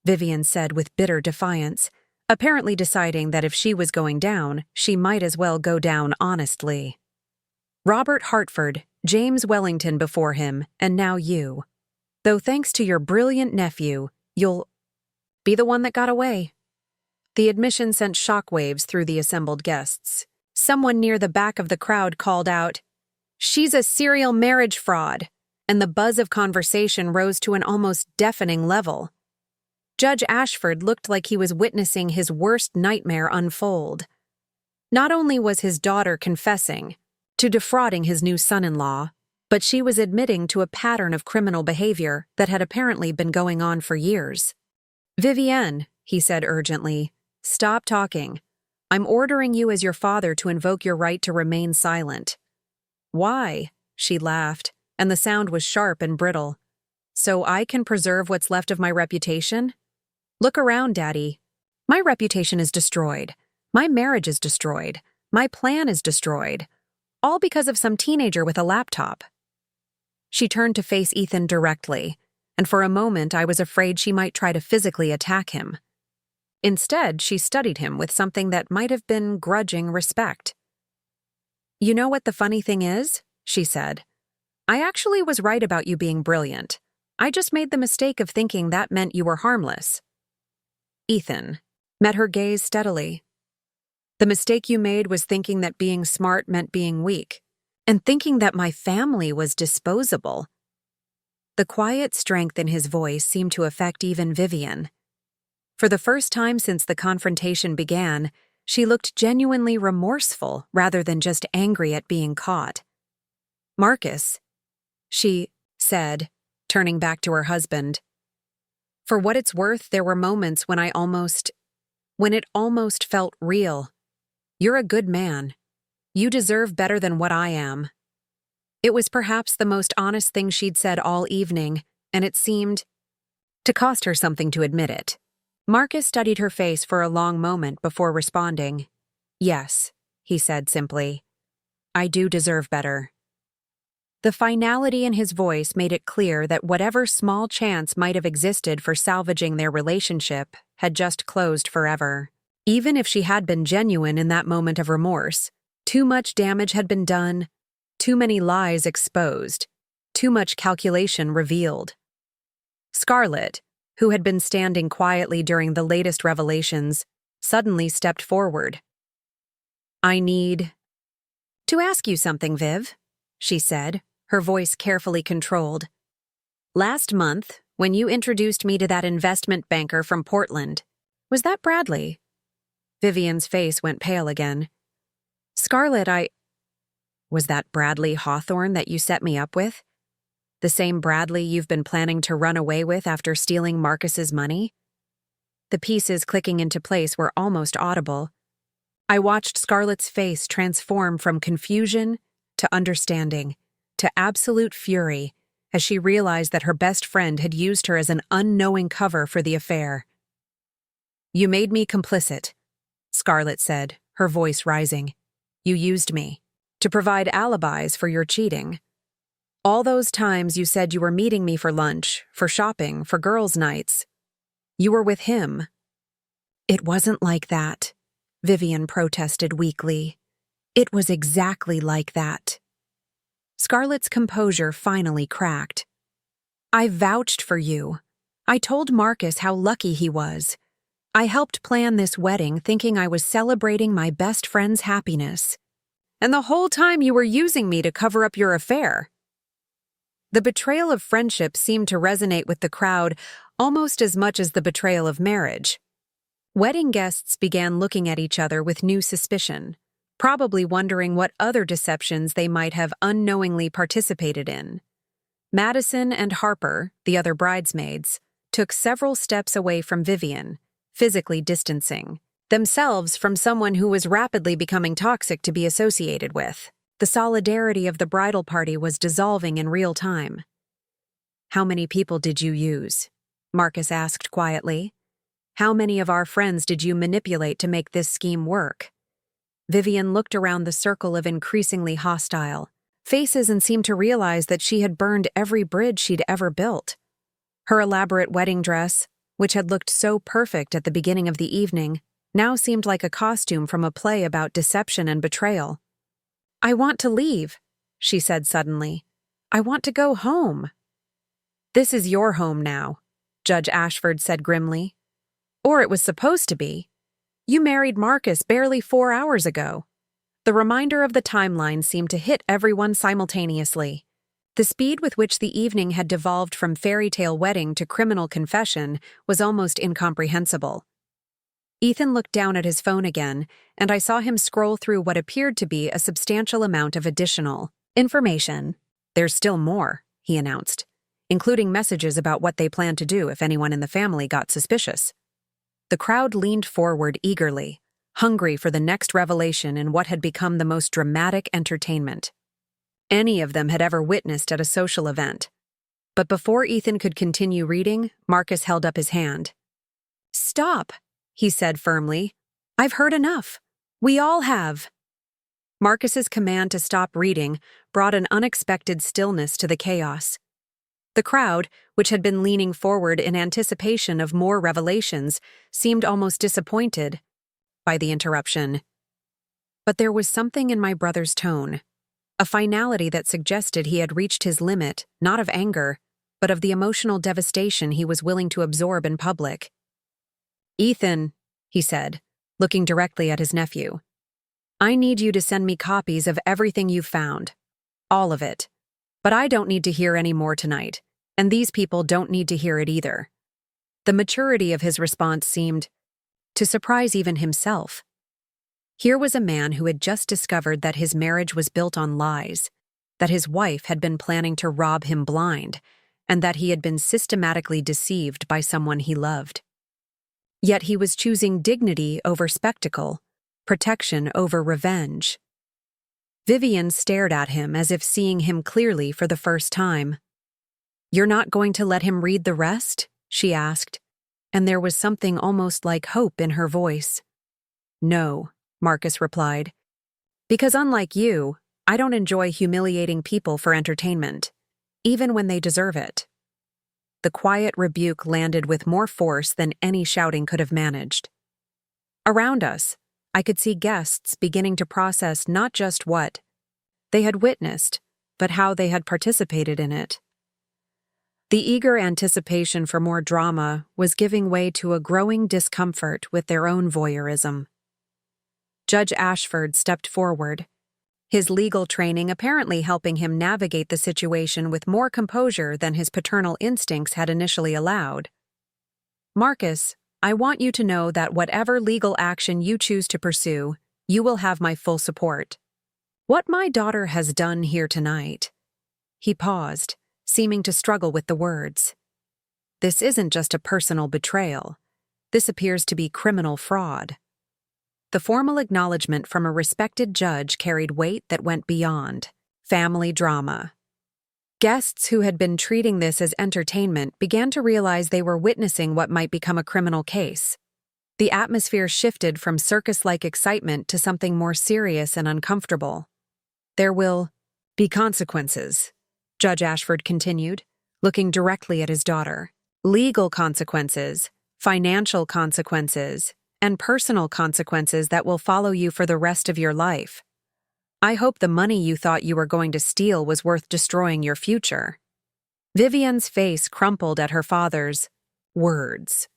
Vivienne said with bitter defiance, apparently deciding that if she was going down, she might as well go down honestly. "Robert Hartford, James Wellington before him, and now you. Though thanks to your brilliant nephew, you'll be the one that got away." The admission sent shockwaves through the assembled guests. Someone near the back of the crowd called out, "She's a serial marriage fraud," and the buzz of conversation rose to an almost deafening level. Judge Ashford looked like he was witnessing his worst nightmare unfold. Not only was his daughter confessing to defrauding his new son-in-law, but she was admitting to a pattern of criminal behavior that had apparently been going on for years. "Vivienne," he said urgently, "stop talking. I'm ordering you as your father to invoke your right to remain silent." "Why?" she laughed, and the sound was sharp and brittle. "So I can preserve what's left of my reputation? Look around, Daddy. My reputation is destroyed. My marriage is destroyed. My plan is destroyed. All because of some teenager with a laptop." She turned to face Ethan directly, and for a moment I was afraid she might try to physically attack him. Instead, she studied him with something that might have been grudging respect. "You know what the funny thing is?" she said. "I actually was right about you being brilliant. I just made the mistake of thinking that meant you were harmless." Ethan met her gaze steadily. "The mistake you made was thinking that being smart meant being weak, and thinking that my family was disposable." The quiet strength in his voice seemed to affect even Vivienne. For the first time since the confrontation began, she looked genuinely remorseful rather than just angry at being caught. "Marcus," she said, turning back to her husband. "For what it's worth, there were moments when it almost felt real. You're a good man. You deserve better than what I am." It was perhaps the most honest thing she'd said all evening, and it seemed to cost her something to admit it. Marcus studied her face for a long moment before responding. "Yes," he said simply. "I do deserve better." The finality in his voice made it clear that whatever small chance might have existed for salvaging their relationship had just closed forever. Even if she had been genuine in that moment of remorse, too much damage had been done, too many lies exposed, too much calculation revealed. Scarlett, who had been standing quietly during the latest revelations, suddenly stepped forward. "I need to ask you something, Viv," she said, her voice carefully controlled. "Last month, when you introduced me to that investment banker from Portland, was that Bradley?" Vivienne's face went pale again. "Scarlett, Was that Bradley Hawthorne that you set me up with? The same Bradley you've been planning to run away with after stealing Marcus's money?" The pieces clicking into place were almost audible. I watched Scarlett's face transform from confusion to understanding to absolute fury as she realized that her best friend had used her as an unknowing cover for the affair. "You made me complicit," Scarlett said, her voice rising. "You used me to provide alibis for your cheating. All those times you said you were meeting me for lunch, for shopping, for girls' nights. You were with him." "It wasn't like that," Vivienne protested weakly. "It was exactly like that." Scarlett's composure finally cracked. "I vouched for you. I told Marcus how lucky he was. I helped plan this wedding thinking I was celebrating my best friend's happiness. And the whole time you were using me to cover up your affair." The betrayal of friendship seemed to resonate with the crowd almost as much as the betrayal of marriage. Wedding guests began looking at each other with new suspicion, probably wondering what other deceptions they might have unknowingly participated in. Madison and Harper, the other bridesmaids, took several steps away from Vivienne, physically distancing themselves from someone who was rapidly becoming toxic to be associated with. The solidarity of the bridal party was dissolving in real time. "How many people did you use?" Marcus asked quietly. "How many of our friends did you manipulate to make this scheme work?" Vivienne looked around the circle of increasingly hostile faces and seemed to realize that she had burned every bridge she'd ever built. Her elaborate wedding dress, which had looked so perfect at the beginning of the evening, now seemed like a costume from a play about deception and betrayal. "I want to leave," she said suddenly. "I want to go home." "This is your home now," Judge Ashford said grimly. "Or it was supposed to be. You married Marcus barely 4 hours ago." The reminder of the timeline seemed to hit everyone simultaneously. The speed with which the evening had devolved from fairy tale wedding to criminal confession was almost incomprehensible. Ethan looked down at his phone again, and I saw him scroll through what appeared to be a substantial amount of additional information. "There's still more," he announced, including messages about what they planned to do if anyone in the family got suspicious. The crowd leaned forward eagerly, hungry for the next revelation in what had become the most dramatic entertainment any of them had ever witnessed at a social event. But before Ethan could continue reading, Marcus held up his hand. "Stop," he said firmly. "I've heard enough. We all have." Marcus's command to stop reading brought an unexpected stillness to the chaos. The crowd, which had been leaning forward in anticipation of more revelations, seemed almost disappointed by the interruption. But there was something in my brother's tone, a finality that suggested he had reached his limit, not of anger, but of the emotional devastation he was willing to absorb in public. "Ethan," he said, looking directly at his nephew, "I need you to send me copies of everything you've found. All of it. But I don't need to hear any more tonight, and these people don't need to hear it either." The maturity of his response seemed to surprise even himself. Here was a man who had just discovered that his marriage was built on lies, that his wife had been planning to rob him blind, and that he had been systematically deceived by someone he loved. Yet he was choosing dignity over spectacle, protection over revenge. Vivienne stared at him as if seeing him clearly for the first time. "You're not going to let him read the rest?" she asked, and there was something almost like hope in her voice. "No," Marcus replied, "because unlike you, I don't enjoy humiliating people for entertainment, even when they deserve it." The quiet rebuke landed with more force than any shouting could have managed. Around us, I could see guests beginning to process not just what they had witnessed, but how they had participated in it. The eager anticipation for more drama was giving way to a growing discomfort with their own voyeurism. Judge Ashford stepped forward, his legal training apparently helping him navigate the situation with more composure than his paternal instincts had initially allowed. "Marcus, I want you to know that whatever legal action you choose to pursue, you will have my full support. What my daughter has done here tonight..." He paused, seeming to struggle with the words. "This isn't just a personal betrayal. This appears to be criminal fraud." The formal acknowledgement from a respected judge carried weight that went beyond family drama. Guests who had been treating this as entertainment began to realize they were witnessing what might become a criminal case. The atmosphere shifted from circus-like excitement to something more serious and uncomfortable. "There will be consequences," Judge Ashford continued, looking directly at his daughter. "Legal consequences, financial consequences, and personal consequences that will follow you for the rest of your life. I hope the money you thought you were going to steal was worth destroying your future." Vivienne's face crumpled at her father's words.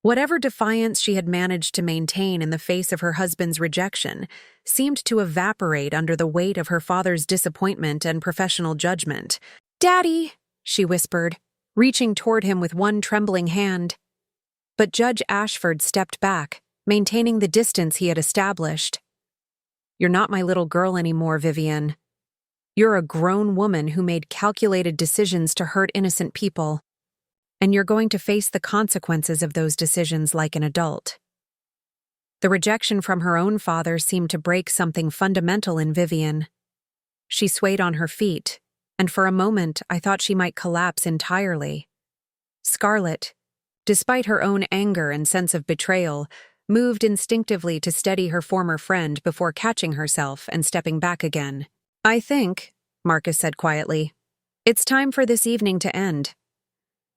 Whatever defiance she had managed to maintain in the face of her husband's rejection seemed to evaporate under the weight of her father's disappointment and professional judgment. "Daddy," she whispered, reaching toward him with one trembling hand. But Judge Ashford stepped back, maintaining the distance he had established. "You're not my little girl anymore, Vivienne. You're a grown woman who made calculated decisions to hurt innocent people, and you're going to face the consequences of those decisions like an adult." The rejection from her own father seemed to break something fundamental in Vivienne. She swayed on her feet, and for a moment I thought she might collapse entirely. Scarlett, despite her own anger and sense of betrayal, moved instinctively to steady her former friend before catching herself and stepping back again. "I think," Marcus said quietly, "it's time for this evening to end."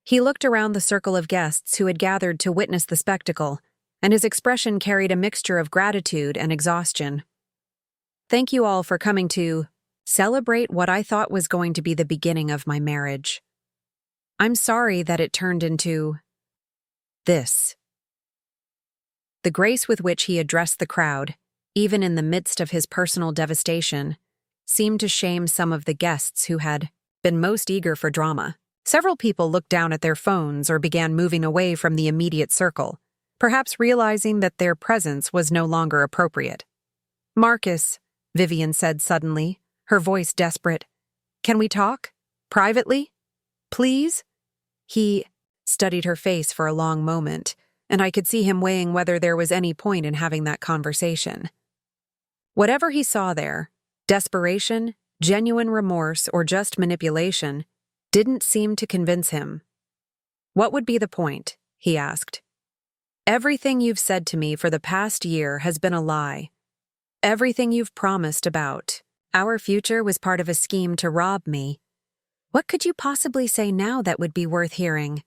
He looked around the circle of guests who had gathered to witness the spectacle, and his expression carried a mixture of gratitude and exhaustion. "Thank you all for coming to celebrate what I thought was going to be the beginning of my marriage. I'm sorry that it turned into this." The grace with which he addressed the crowd, even in the midst of his personal devastation, seemed to shame some of the guests who had been most eager for drama. Several people looked down at their phones or began moving away from the immediate circle, perhaps realizing that their presence was no longer appropriate. "Marcus," Vivienne said suddenly, her voice desperate, "can we talk? Privately? Please?" He studied her face for a long moment, and I could see him weighing whether there was any point in having that conversation. Whatever he saw there, desperation, genuine remorse, or just manipulation, didn't seem to convince him. "What would be the point?" he asked. "Everything you've said to me for the past year has been a lie. Everything you've promised about our future was part of a scheme to rob me. What could you possibly say now that would be worth hearing?"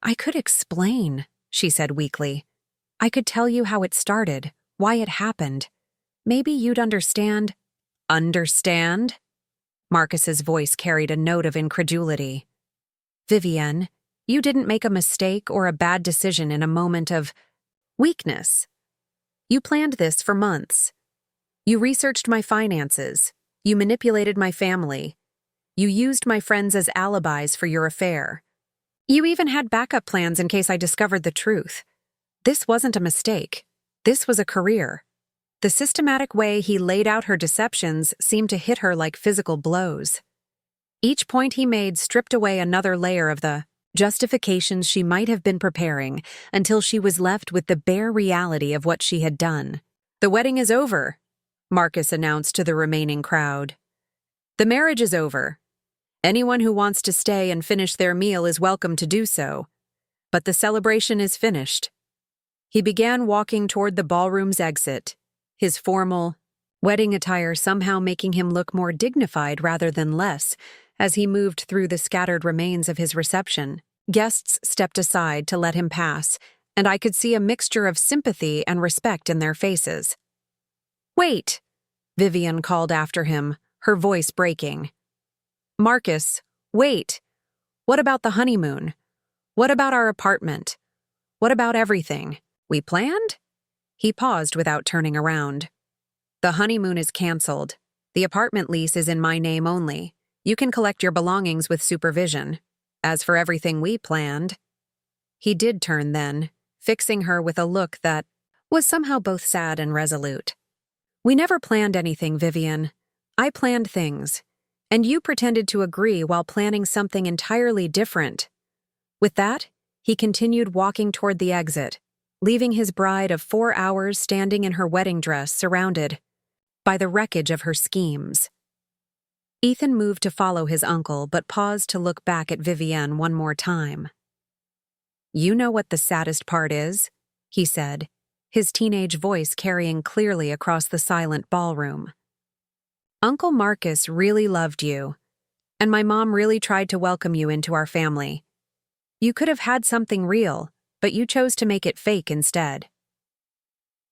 "I could explain," she said weakly. "I could tell you how it started, why it happened. Maybe you'd understand." "Understand?" Marcus's voice carried a note of incredulity. "Vivienne, you didn't make a mistake or a bad decision in a moment of weakness. You planned this for months. You researched my finances. You manipulated my family. You used my friends as alibis for your affair. You even had backup plans in case I discovered the truth. This wasn't a mistake. This was a career. The systematic way he laid out her deceptions seemed to hit her like physical blows. Each point he made stripped away another layer of the justifications she might have been preparing until she was left with the bare reality of what she had done. "The wedding is over," Marcus announced to the remaining crowd. "The marriage is over. Anyone who wants to stay and finish their meal is welcome to do so. But the celebration is finished." He began walking toward the ballroom's exit, his formal, wedding attire somehow making him look more dignified rather than less as he moved through the scattered remains of his reception. Guests stepped aside to let him pass, and I could see a mixture of sympathy and respect in their faces. "Wait," Vivienne called after him, her voice breaking. "Marcus, wait. What about the honeymoon? What about our apartment? What about everything we planned?" He paused without turning around. "The honeymoon is canceled. The apartment lease is in my name only. You can collect your belongings with supervision. As for everything we planned..." He did turn then, fixing her with a look that was somehow both sad and resolute. "We never planned anything, Vivienne. I planned things, and you pretended to agree while planning something entirely different." With that, he continued walking toward the exit, leaving his bride of 4 hours standing in her wedding dress surrounded by the wreckage of her schemes. Ethan moved to follow his uncle but paused to look back at Vivienne one more time. "You know what the saddest part is?" he said, his teenage voice carrying clearly across the silent ballroom. "Uncle Marcus really loved you, and my mom really tried to welcome you into our family. You could have had something real, but you chose to make it fake instead."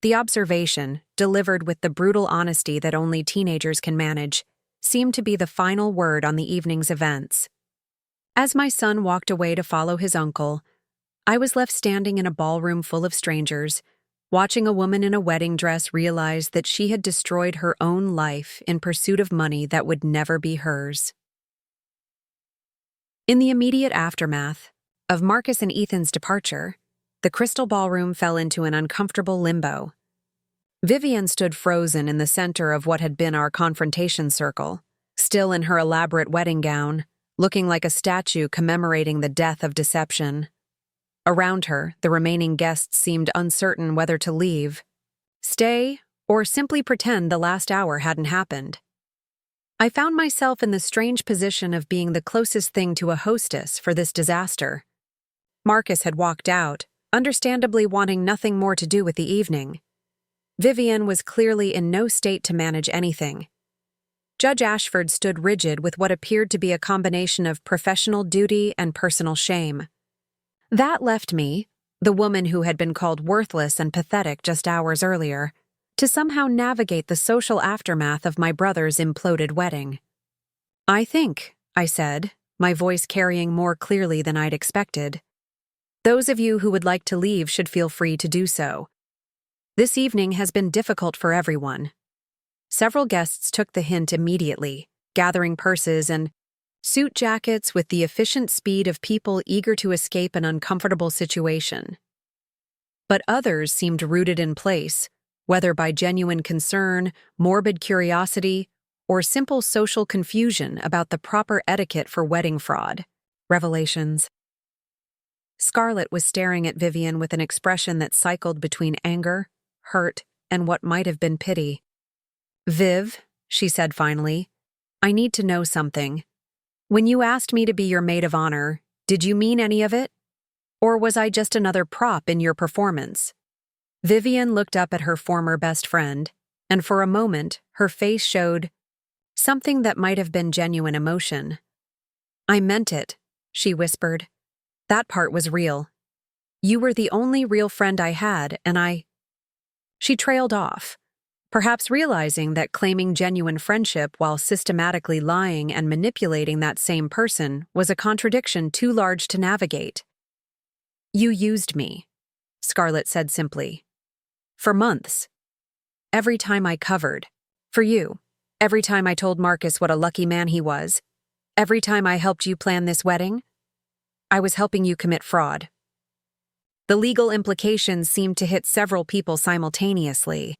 The observation, delivered with the brutal honesty that only teenagers can manage, seemed to be the final word on the evening's events. As my son walked away to follow his uncle, I was left standing in a ballroom full of strangers, watching a woman in a wedding dress realize that she had destroyed her own life in pursuit of money that would never be hers. In the immediate aftermath of Marcus and Ethan's departure, the Crystal Ballroom fell into an uncomfortable limbo. Vivienne stood frozen in the center of what had been our confrontation circle, still in her elaborate wedding gown, looking like a statue commemorating the death of deception. Around her, the remaining guests seemed uncertain whether to leave, stay, or simply pretend the last hour hadn't happened. I found myself in the strange position of being the closest thing to a hostess for this disaster. Marcus had walked out, understandably wanting nothing more to do with the evening. Vivienne was clearly in no state to manage anything. Judge Ashford stood rigid with what appeared to be a combination of professional duty and personal shame. That left me, the woman who had been called worthless and pathetic just hours earlier, to somehow navigate the social aftermath of my brother's imploded wedding. "I think," I said, my voice carrying more clearly than I'd expected, "those of you who would like to leave should feel free to do so. This evening has been difficult for everyone." Several guests took the hint immediately, gathering purses and suit jackets with the efficient speed of people eager to escape an uncomfortable situation. But others seemed rooted in place, whether by genuine concern, morbid curiosity, or simple social confusion about the proper etiquette for wedding fraud. Revelations. Scarlett was staring at Vivienne with an expression that cycled between anger, hurt, and what might have been pity. "Viv," she said finally, "I need to know something. When you asked me to be your maid of honor, did you mean any of it? Or was I just another prop in your performance?" Vivienne looked up at her former best friend, and for a moment, her face showed something that might have been genuine emotion. "I meant it," she whispered. "That part was real. You were the only real friend I had, and She trailed off, perhaps realizing that claiming genuine friendship while systematically lying and manipulating that same person was a contradiction too large to navigate. "You used me," Scarlett said simply. "For months. Every time I covered. For you. Every time I told Marcus what a lucky man he was. Every time I helped you plan this wedding." I was helping you commit fraud. The legal implications seemed to hit several people simultaneously.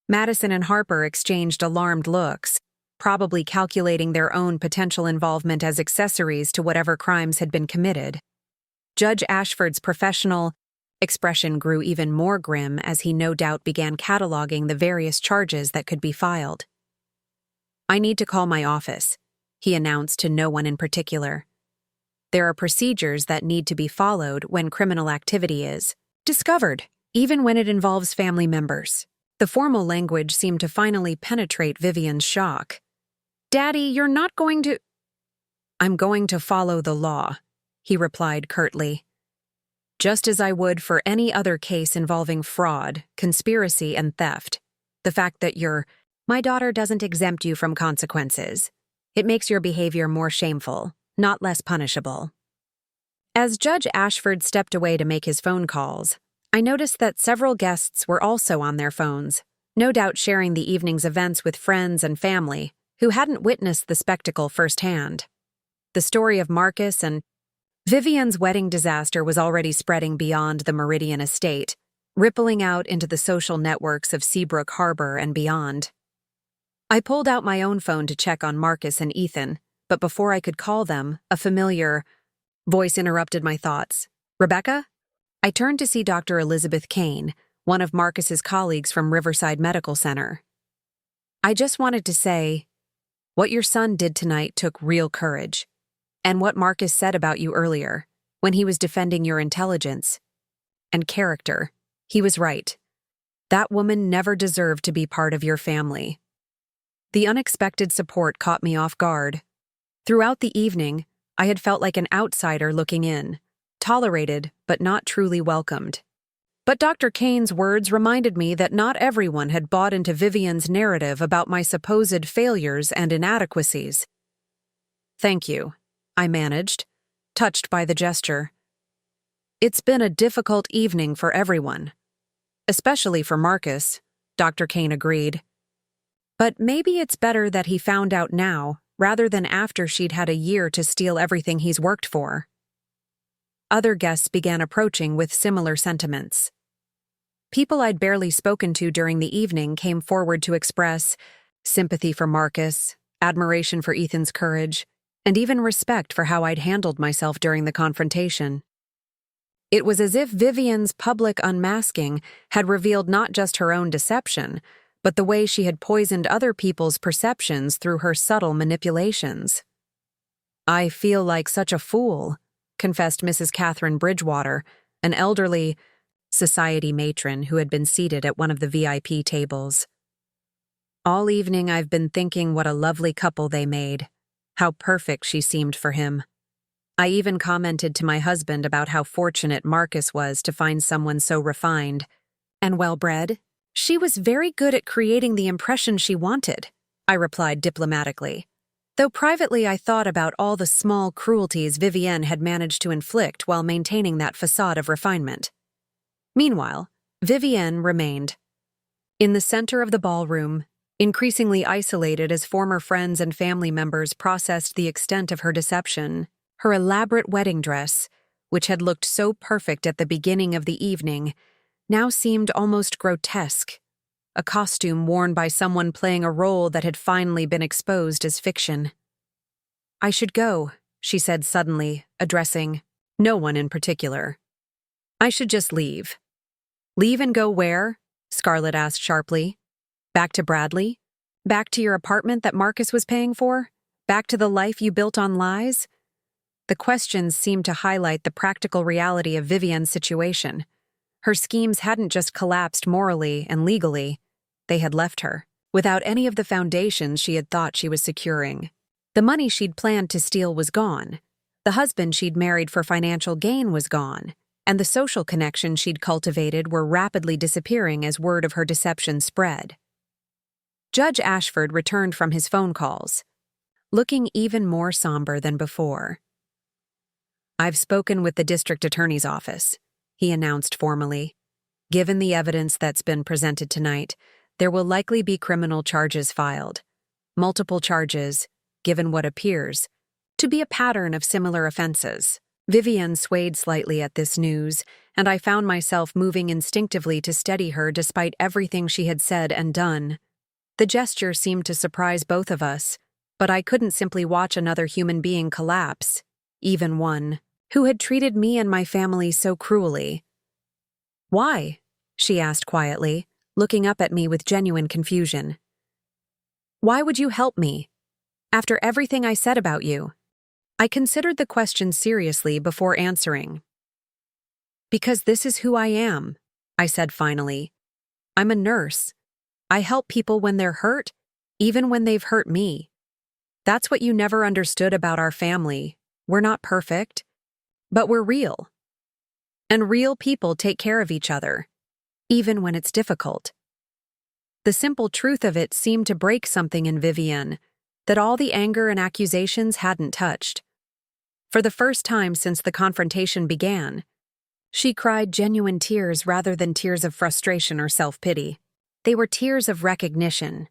Madison and Harper exchanged alarmed looks, probably calculating their own potential involvement as accessories to whatever crimes had been committed. Judge Ashford's professional expression grew even more grim as he no doubt began cataloging the various charges that could be filed. "I need to call my office," he announced to no one in particular. "There are procedures that need to be followed when criminal activity is discovered, even when it involves family members." The formal language seemed to finally penetrate Vivienne's shock. "Daddy, you're not going to—" "I'm going to follow the law," he replied curtly. "Just as I would for any other case involving fraud, conspiracy, and theft. The fact that my daughter doesn't exempt you from consequences. It makes your behavior more shameful, not less punishable." As Judge Ashford stepped away to make his phone calls, I noticed that several guests were also on their phones, no doubt sharing the evening's events with friends and family who hadn't witnessed the spectacle firsthand. The story of Marcus and Vivienne's wedding disaster was already spreading beyond the Meridian Estate, rippling out into the social networks of Seabrook Harbor and beyond. I pulled out my own phone to check on Marcus and Ethan, but before I could call them, a familiar voice interrupted my thoughts. "Rebecca?" I turned to see Dr. Elizabeth Kane, one of Marcus's colleagues from Riverside Medical Center. "I just wanted to say, what your son did tonight took real courage. And what Marcus said about you earlier, when he was defending your intelligence and character, he was right. That woman never deserved to be part of your family." The unexpected support caught me off guard. Throughout the evening, I had felt like an outsider looking in, tolerated but not truly welcomed. But Dr. Kane's words reminded me that not everyone had bought into Vivienne's narrative about my supposed failures and inadequacies. "Thank you," I managed, touched by the gesture. "It's been a difficult evening for everyone. Especially for Marcus," Dr. Kane agreed. "But maybe it's better that he found out now, rather than after she'd had a year to steal everything he's worked for." Other guests began approaching with similar sentiments. People I'd barely spoken to during the evening came forward to express sympathy for Marcus, admiration for Ethan's courage, and even respect for how I'd handled myself during the confrontation. It was as if Vivienne's public unmasking had revealed not just her own deception, but the way she had poisoned other people's perceptions through her subtle manipulations. "I feel like such a fool," confessed Mrs. Catherine Bridgewater, an elderly society matron who had been seated at one of the VIP tables. "All evening I've been thinking what a lovely couple they made, how perfect she seemed for him. I even commented to my husband about how fortunate Marcus was to find someone so refined and well-bred. She was very good at creating the impression she wanted," I replied diplomatically, though privately I thought about all the small cruelties Vivienne had managed to inflict while maintaining that facade of refinement. Meanwhile, Vivienne remained. In the center of the ballroom, increasingly isolated as former friends and family members processed the extent of her deception, her elaborate wedding dress, which had looked so perfect at the beginning of the evening, now seemed almost grotesque, a costume worn by someone playing a role that had finally been exposed as fiction. "I should go," she said suddenly, addressing no one in particular. "I should just leave." "Leave and go where?" Scarlett asked sharply. "Back to Bradley? Back to your apartment that Marcus was paying for? Back to the life you built on lies?" The questions seemed to highlight the practical reality of Vivienne's situation. Her schemes hadn't just collapsed morally and legally, they had left her without any of the foundations she had thought she was securing. The money she'd planned to steal was gone. The husband she'd married for financial gain was gone. And the social connections she'd cultivated were rapidly disappearing as word of her deception spread. Judge Ashford returned from his phone calls, looking even more somber than before. "I've spoken with the district attorney's office," he announced formally. "Given the evidence that's been presented tonight, there will likely be criminal charges filed. Multiple charges, given what appears to be a pattern of similar offenses. Vivienne swayed slightly at this news, and I found myself moving instinctively to steady her despite everything she had said and done. The gesture seemed to surprise both of us, but I couldn't simply watch another human being collapse, even one who had treated me and my family so cruelly. "Why?" she asked quietly, looking up at me with genuine confusion. "Why would you help me? After everything I said about you?" I considered the question seriously before answering. "Because this is who I am," I said finally. "I'm a nurse. I help people when they're hurt, even when they've hurt me. That's what you never understood about our family. We're not perfect, but we're real. And real people take care of each other, even when it's difficult." The simple truth of it seemed to break something in Vivienne that all the anger and accusations hadn't touched. For the first time since the confrontation began, she cried genuine tears rather than tears of frustration or self-pity. They were tears of recognition,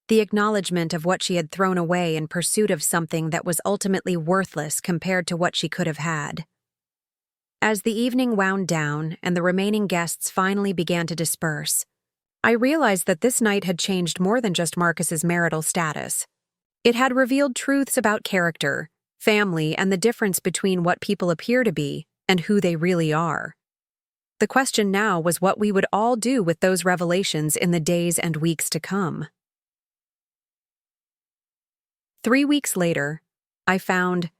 the acknowledgement of what she had thrown away in pursuit of something that was ultimately worthless compared to what she could have had. As the evening wound down and the remaining guests finally began to disperse, I realized that this night had changed more than just Marcus's marital status. It had revealed truths about character, family, and the difference between what people appear to be and who they really are. The question now was what we would all do with those revelations in the days and weeks to come. 3 weeks later, I found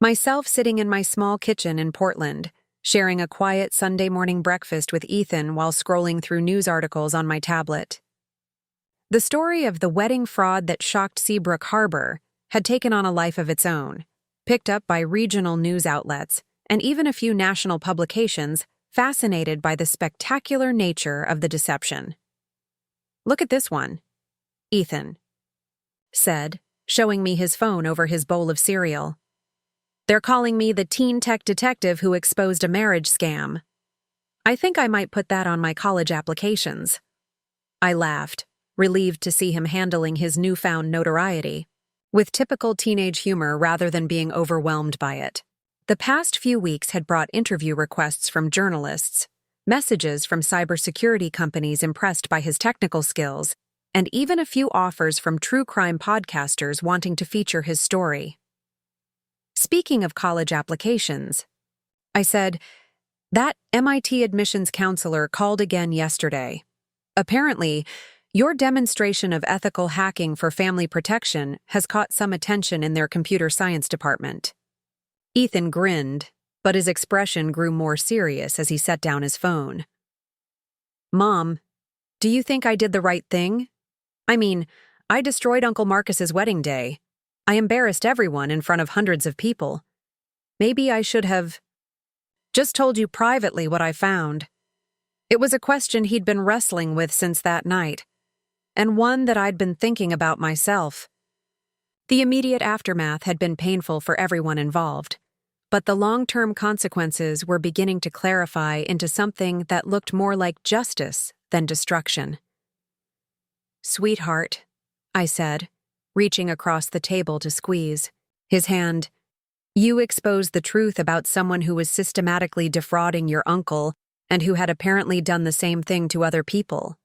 myself sitting in my small kitchen in Portland, sharing a quiet Sunday morning breakfast with Ethan while scrolling through news articles on my tablet. The story of the wedding fraud that shocked Seabrook Harbor had taken on a life of its own, picked up by regional news outlets and even a few national publications fascinated by the spectacular nature of the deception. "Look at this one," Ethan said, showing me his phone over his bowl of cereal. "They're calling me the teen tech detective who exposed a marriage scam. I think I might put that on my college applications." I laughed, relieved to see him handling his newfound notoriety with typical teenage humor rather than being overwhelmed by it. The past few weeks had brought interview requests from journalists, messages from cybersecurity companies impressed by his technical skills, and even a few offers from true crime podcasters wanting to feature his story. "Speaking of college applications," I said, "that MIT admissions counselor called again yesterday. Apparently, your demonstration of ethical hacking for family protection has caught some attention in their computer science department." Ethan grinned, but his expression grew more serious as he set down his phone. "Mom, do you think I did the right thing? I mean, I destroyed Uncle Marcus's wedding day. I embarrassed everyone in front of hundreds of people. Maybe I should have just told you privately what I found." It was a question he'd been wrestling with since that night, and one that I'd been thinking about myself. The immediate aftermath had been painful for everyone involved, but the long-term consequences were beginning to clarify into something that looked more like justice than destruction. "Sweetheart," I said, reaching across the table to squeeze his hand, "you exposed the truth about someone who was systematically defrauding your uncle and who had apparently done the same thing to other people.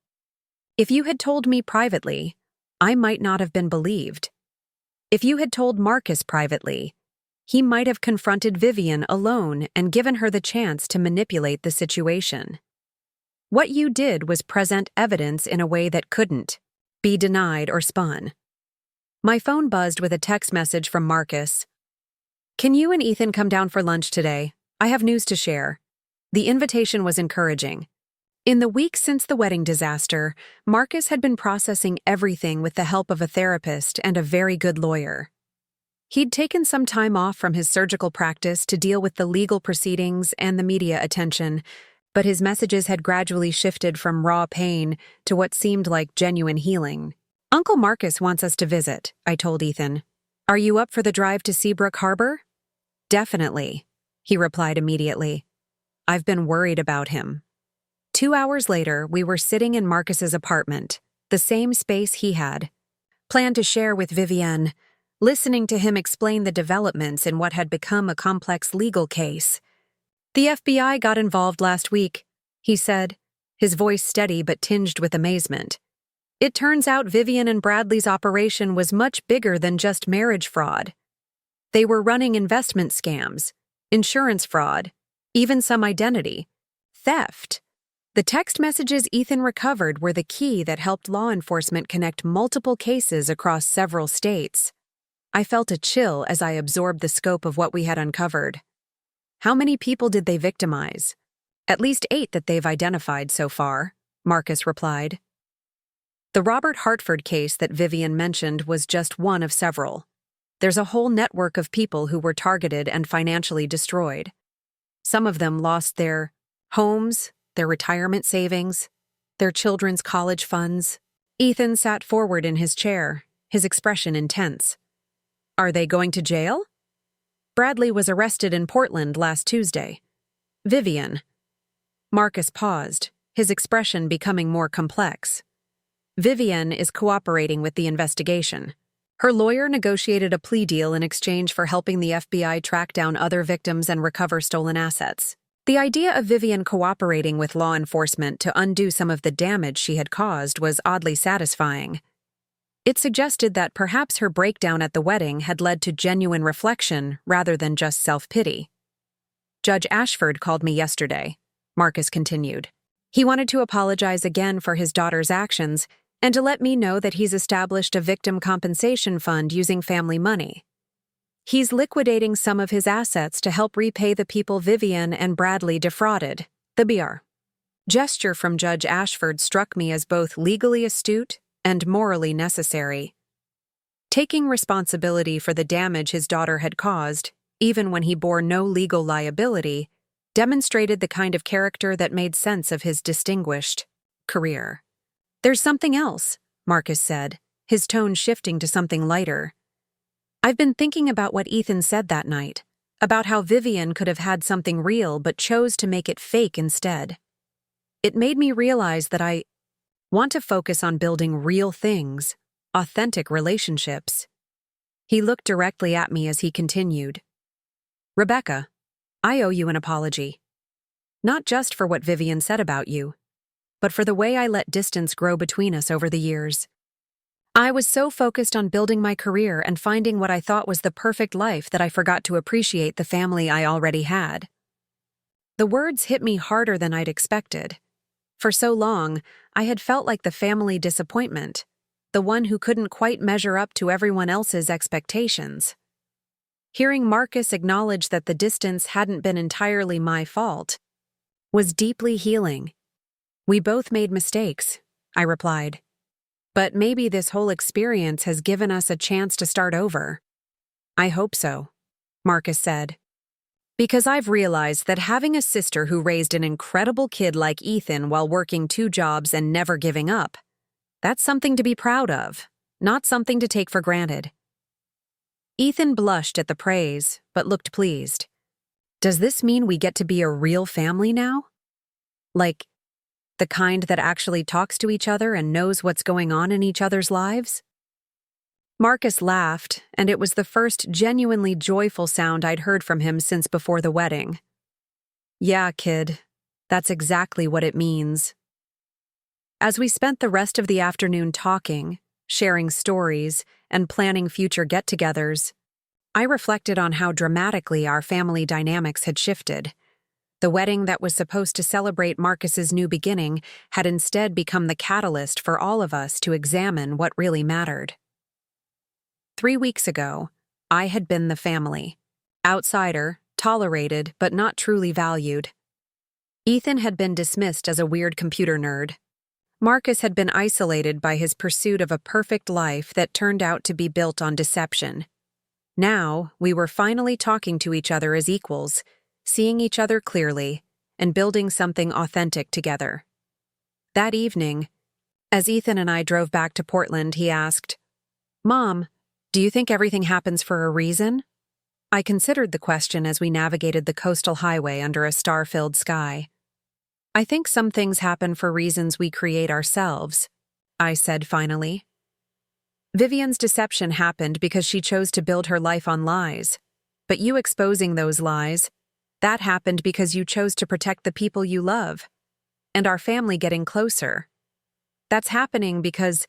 If you had told me privately, I might not have been believed. If you had told Marcus privately, he might have confronted Vivienne alone and given her the chance to manipulate the situation. What you did was present evidence in a way that couldn't be denied or spun." My phone buzzed with a text message from Marcus. "Can you and Ethan come down for lunch today? I have news to share." The invitation was encouraging. In the weeks since the wedding disaster, Marcus had been processing everything with the help of a therapist and a very good lawyer. He'd taken some time off from his surgical practice to deal with the legal proceedings and the media attention, but his messages had gradually shifted from raw pain to what seemed like genuine healing. "Uncle Marcus wants us to visit," I told Ethan. "Are you up for the drive to Seabrook Harbor?" "Definitely," he replied immediately. "I've been worried about him." 2 hours later, we were sitting in Marcus's apartment, the same space he had planned to share with Vivienne, listening to him explain the developments in what had become a complex legal case. "The FBI got involved last week," he said, his voice steady but tinged with amazement. "It turns out Vivienne and Bradley's operation was much bigger than just marriage fraud. They were running investment scams, insurance fraud, even some identity theft. The text messages Ethan recovered were the key that helped law enforcement connect multiple cases across several states." I felt a chill as I absorbed the scope of what we had uncovered. "How many people did they victimize?" "At least 8 that they've identified so far," Marcus replied. The Robert Hartford case that Vivienne mentioned was just one of several. There's a whole network of people who were targeted and financially destroyed. Some of them lost their homes, their retirement savings, their children's college funds. Ethan sat forward in his chair, his expression intense. "Are they going to jail?" "Bradley was arrested in Portland last Tuesday." "Vivienne." Marcus paused, his expression becoming more complex. "Vivienne is cooperating with the investigation. Her lawyer negotiated a plea deal in exchange for helping the FBI track down other victims and recover stolen assets." The idea of Vivienne cooperating with law enforcement to undo some of the damage she had caused was oddly satisfying. It suggested that perhaps her breakdown at the wedding had led to genuine reflection rather than just self-pity. "Judge Ashford called me yesterday," Marcus continued. "He wanted to apologize again for his daughter's actions and to let me know that he's established a victim compensation fund using family money. He's liquidating some of his assets to help repay the people Vivienne and Bradley defrauded." The BR gesture from Judge Ashford struck me as both legally astute and morally necessary. Taking responsibility for the damage his daughter had caused, even when he bore no legal liability, demonstrated the kind of character that made sense of his distinguished career. "There's something else," Marcus said, his tone shifting to something lighter. "I've been thinking about what Ethan said that night, about how Vivienne could have had something real but chose to make it fake instead. It made me realize that I want to focus on building real things, authentic relationships." He looked directly at me as he continued. "Rebecca, I owe you an apology. Not just for what Vivienne said about you, but for the way I let distance grow between us over the years. I was so focused on building my career and finding what I thought was the perfect life that I forgot to appreciate the family I already had." The words hit me harder than I'd expected. For so long, I had felt like the family disappointment, the one who couldn't quite measure up to everyone else's expectations. Hearing Marcus acknowledge that the distance hadn't been entirely my fault was deeply healing. "We both made mistakes," I replied. "But maybe this whole experience has given us a chance to start over." "I hope so," Marcus said. "Because I've realized that having a sister who raised an incredible kid like Ethan while working 2 jobs and never giving up, that's something to be proud of, not something to take for granted." Ethan blushed at the praise, but looked pleased. "Does this mean we get to be a real family now? Like, the kind that actually talks to each other and knows what's going on in each other's lives?" Marcus laughed, and it was the first genuinely joyful sound I'd heard from him since before the wedding. "Yeah, kid, that's exactly what it means." As we spent the rest of the afternoon talking, sharing stories, and planning future get-togethers, I reflected on how dramatically our family dynamics had shifted. The wedding that was supposed to celebrate Marcus's new beginning had instead become the catalyst for all of us to examine what really mattered. 3 weeks ago, I had been the family. Outsider, tolerated, but not truly valued. Ethan had been dismissed as a weird computer nerd. Marcus had been isolated by his pursuit of a perfect life that turned out to be built on deception. Now, we were finally talking to each other as equals, seeing each other clearly, and building something authentic together. That evening, as Ethan and I drove back to Portland, he asked, "Mom, do you think everything happens for a reason?" I considered the question as we navigated the coastal highway under a star-filled sky. "I think some things happen for reasons we create ourselves," I said finally. Vivienne's deception happened because she chose to build her life on lies. But you exposing those lies, that happened because you chose to protect the people you love. And our family getting closer. That's happening because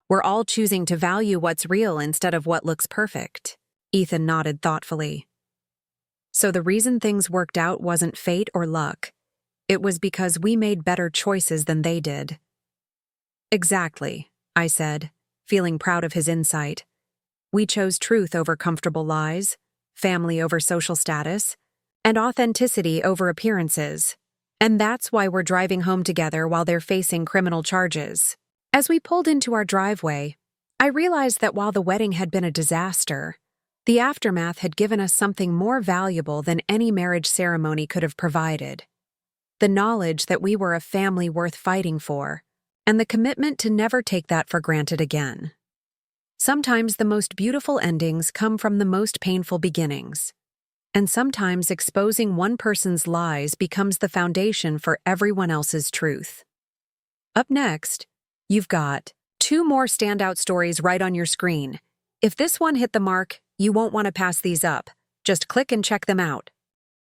we're all choosing to value what's real instead of what looks perfect. Ethan nodded thoughtfully. So the reason things worked out wasn't fate or luck. It was because we made better choices than they did. Exactly, I said, feeling proud of his insight. We chose truth over comfortable lies, family over social status, and authenticity over appearances. And that's why we're driving home together while they're facing criminal charges. As we pulled into our driveway, I realized that while the wedding had been a disaster, the aftermath had given us something more valuable than any marriage ceremony could have provided. The knowledge that we were a family worth fighting for, and the commitment to never take that for granted again. Sometimes the most beautiful endings come from the most painful beginnings. And sometimes exposing one person's lies becomes the foundation for everyone else's truth. Up next, you've got 2 more standout stories right on your screen. If this one hit the mark, you won't want to pass these up. Just click and check them out.